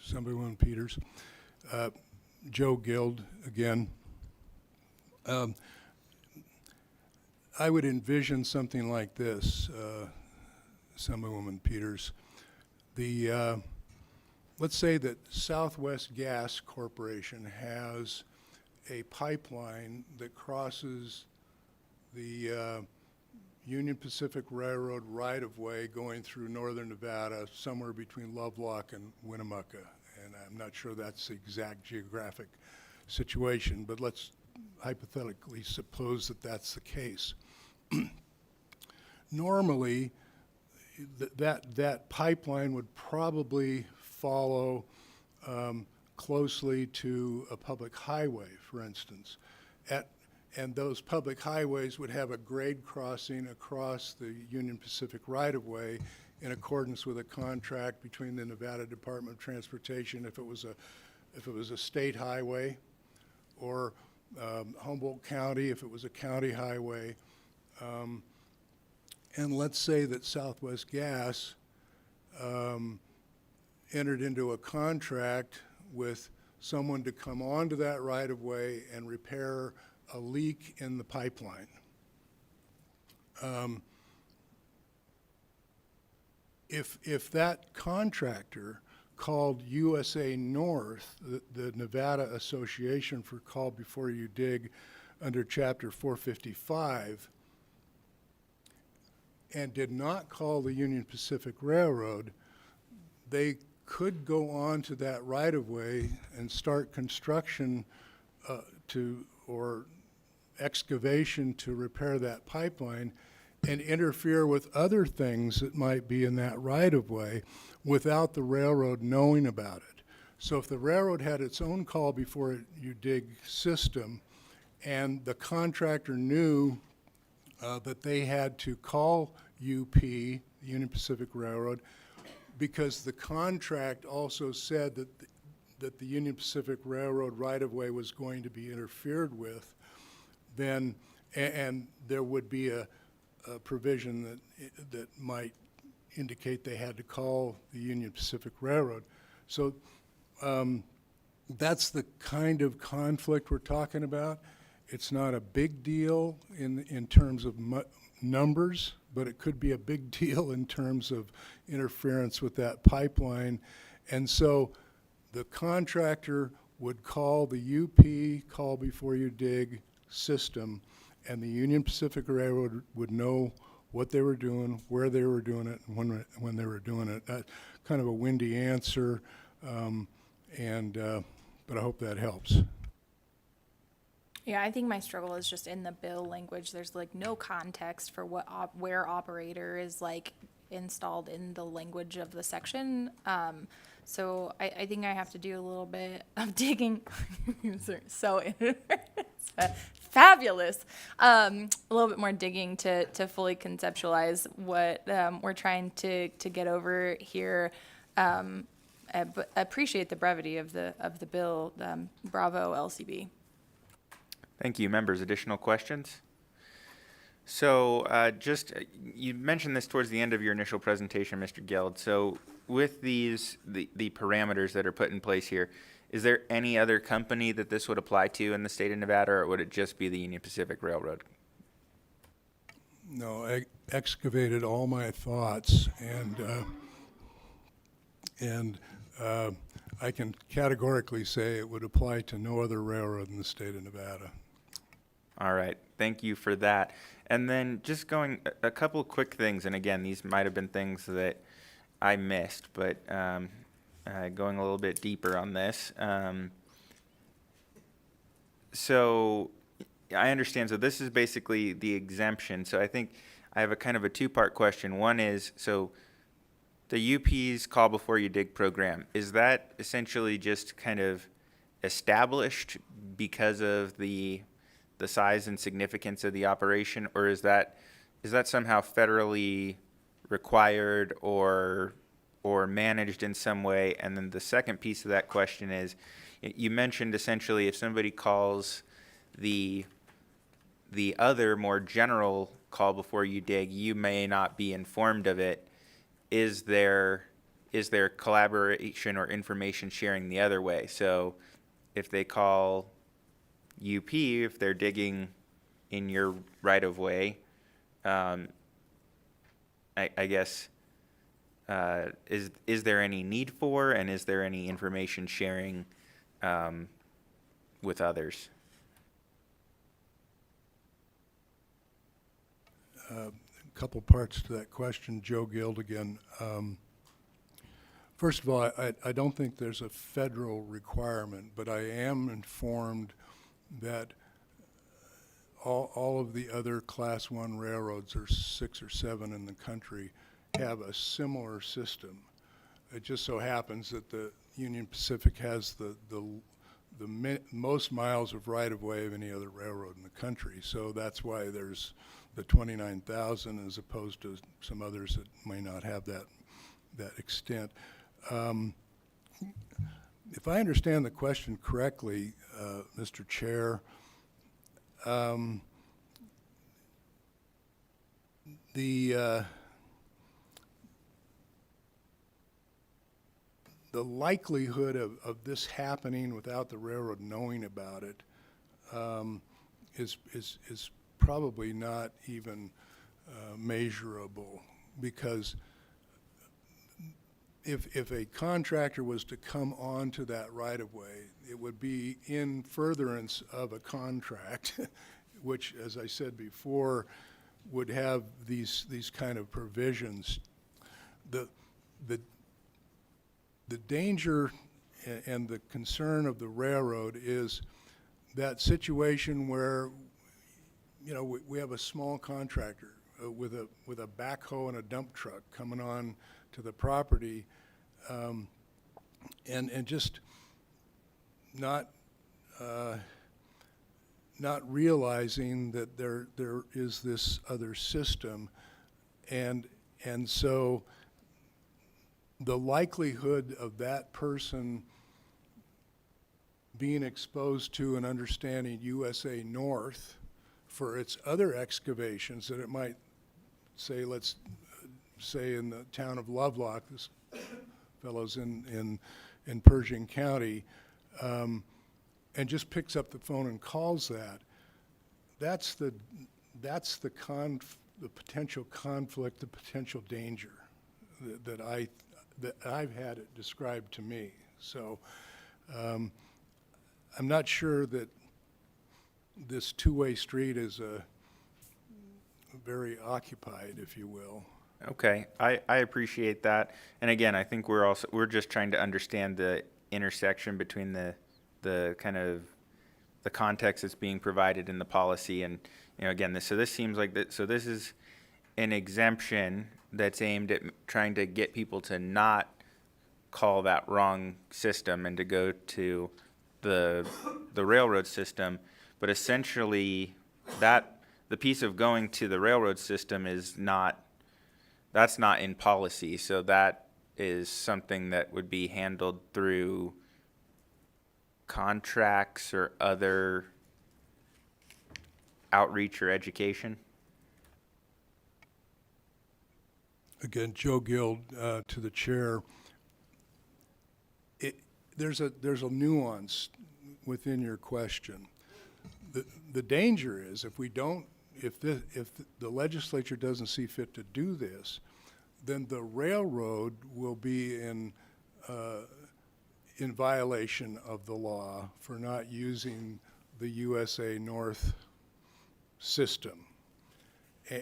Assemblywoman Peters? Joe Guild again. I would envision something like this, Assemblywoman Peters. Let's say that Southwest Gas Corporation has a pipeline that crosses the Union Pacific Railroad right-of-way going through northern Nevada, somewhere between Lovelock and Winnemucca. And I'm not sure that's the exact geographic situation, but let's hypothetically suppose that that's the case. Normally, that pipeline would probably follow closely to a public highway, for instance. And those public highways would have a grade crossing across the Union Pacific right-of-way in accordance with a contract between the Nevada Department of Transportation, if it was a state highway, or Humboldt County, if it was a county highway. And let's say that Southwest Gas entered into a contract with someone to come onto that right-of-way and repair a leak in the pipeline. If that contractor called USA North, the Nevada Association for Call Before You Dig under Chapter 455, and did not call the Union Pacific Railroad, they could go on to that right-of-way and start construction or excavation to repair that pipeline and interfere with other things that might be in that right-of-way without the railroad knowing about it. So if the railroad had its own call before you dig system, and the contractor knew that they had to call UP, the Union Pacific Railroad, because the contract also said that the Union Pacific Railroad right-of-way was going to be interfered with, then, and there would be a provision that might indicate they had to call the Union Pacific Railroad. So that's the kind of conflict we're talking about. It's not a big deal in terms of numbers, but it could be a big deal in terms of interference with that pipeline. And so the contractor would call the UP, call before you dig system, and the Union Pacific Railroad would know what they were doing, where they were doing it, and when they were doing it. Kind of a windy answer, but I hope that helps. Yeah, I think my struggle is just in the bill language. There's like no context for where operator is like installed in the language of the section. So I think I have to do a little bit of digging. So it's fabulous. A little bit more digging to fully conceptualize what we're trying to get over here. But appreciate the brevity of the bill. Bravo, LCB. Thank you. Members, additional questions? So you mentioned this towards the end of your initial presentation, Mr. Geld. So with the parameters that are put in place here, is there any other company that this would apply to in the state of Nevada, or would it just be the Union Pacific Railroad? No, I excavated all my thoughts, and I can categorically say it would apply to no other railroad in the state of Nevada. All right, thank you for that. And then just going a couple quick things, and again, these might have been things that I missed, but going a little bit deeper on this. So I understand, so this is basically the exemption. So I think I have a kind of a two-part question. One is, so the UP's Call Before You Dig program, is that essentially just kind of established because of the size and significance of the operation, or is that somehow federally required or or managed in some way? And then the second piece of that question is, you mentioned essentially if somebody calls the other more general call before you dig, you may not be informed of it. Is there collaboration or information sharing the other way? So if they call UP, if they're digging in your right of way, I guess, is there any need for, and is there any information sharing with others? A couple parts to that question. Joe Guild again. First of all, I don't think there's a federal requirement, but I am informed that all of the other Class 1 railroads, or 6 or 7 in the country, have a similar system. It just so happens that the Union Pacific has the most miles of right-of-way of any other railroad in the country. So that's why there's the 29,000 as opposed to some others that may not have that extent. If I understand the question correctly, Mr. Chair, the likelihood of this happening without the railroad knowing about it is probably not even measurable, because if a contractor was to come onto that right-of-way, it would be in furtherance of a contract, which, as I said before, would have these kind of provisions. The danger and the concern of the railroad is that situation where, you know, we have a small contractor with a backhoe and a dump truck coming on to the property, and just not realizing that there is this other system, and so the likelihood of that person being exposed to and understanding USA North for its other excavations that it might say, let's say in the town of Lovelock, this fellow's in Pershing County, and just picks up the phone and calls that. That's the potential conflict, the potential danger that I've had it described to me. So I'm not sure that this two-way street is very occupied, if you will. Okay, I appreciate that. And again, I think we're just trying to understand the intersection between the kind of the context that's being provided in the policy, and, you know, again, this seems like that. So this is an exemption that's aimed at trying to get people to not call that wrong system and to go to the railroad system. But essentially, that the piece of going to the railroad system is not, that's not in policy. So that is something that would be handled through contracts or other outreach or education. Again, Joe Guild, to the chair. There's a nuance within your question. The danger is if the legislature doesn't see fit to do this, then the railroad will be in violation of the law for not using the USA North system.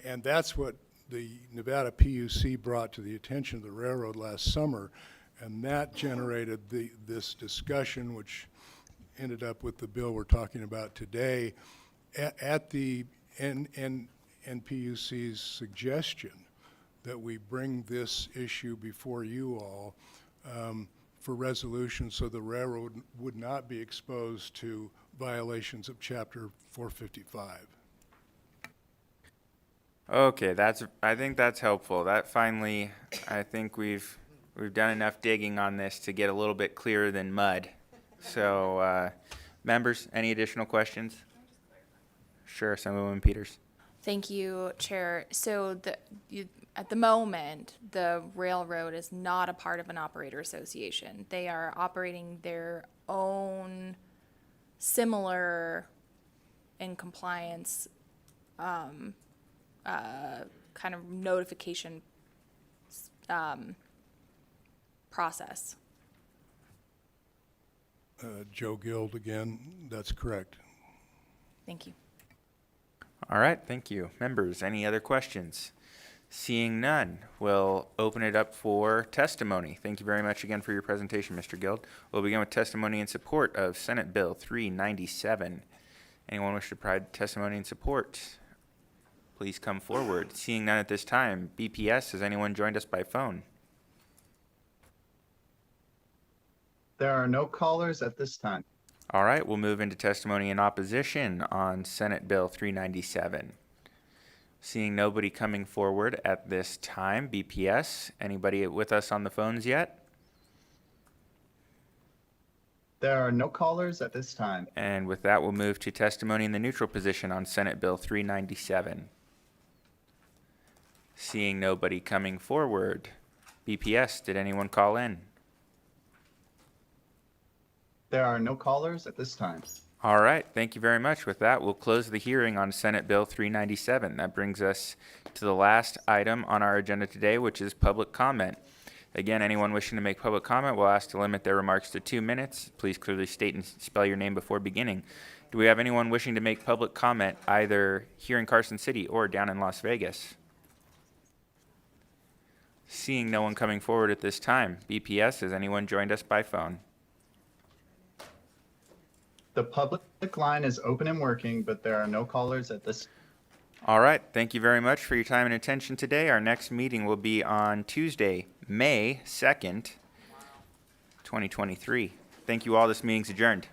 And that's what the Nevada PUC brought to the attention of the railroad last summer, and that generated this discussion, which ended up with the bill we're talking about today, at the NPUC's suggestion that we bring this issue before you all for resolution, so the railroad would not be exposed to violations of Chapter 455. Okay, I think that's helpful. That finally, I think we've We've done enough digging on this to get a little bit clearer than mud. So, members, any additional questions? Sure, Assemblywoman Peters. Thank you, Chair. So at the moment, the railroad is not a part of an operator association. They are operating their own similar in compliance kind of notification process. Joe Guild again, that's correct. Thank you. All right, thank you. Members, any other questions? Seeing none, we'll open it up for testimony. Thank you very much again for your presentation, Mr. Guild. We'll begin with testimony in support of Senate Bill 397. Anyone wish to provide testimony in support? Please come forward. Seeing none at this time, BPS, has anyone joined us by phone? There are no callers at this time. All right, we'll move into testimony in opposition on Senate Bill 397. Seeing nobody coming forward at this time, BPS, anybody with us on the phones yet? There are no callers at this time. And with that, we'll move to testimony in the neutral position on Senate Bill 397. Seeing nobody coming forward, BPS, did anyone call in? There are no callers at this time. All right, thank you very much. With that, we'll close the hearing on Senate Bill 397. That brings us to the last item on our agenda today, which is public comment. Again, anyone wishing to make public comment will ask to limit their remarks to 2 minutes. Please clearly state and spell your name before beginning. Do we have anyone wishing to make public comment either here in Carson City or down in Las Vegas? Seeing no one coming forward at this time, BPS, has anyone joined us by phone? The public line is open and working, but there are no callers at this. All right. Thank you very much for your time and attention today. Our next meeting will be on Tuesday, May 2nd, 2023. Thank you all. This meeting's adjourned.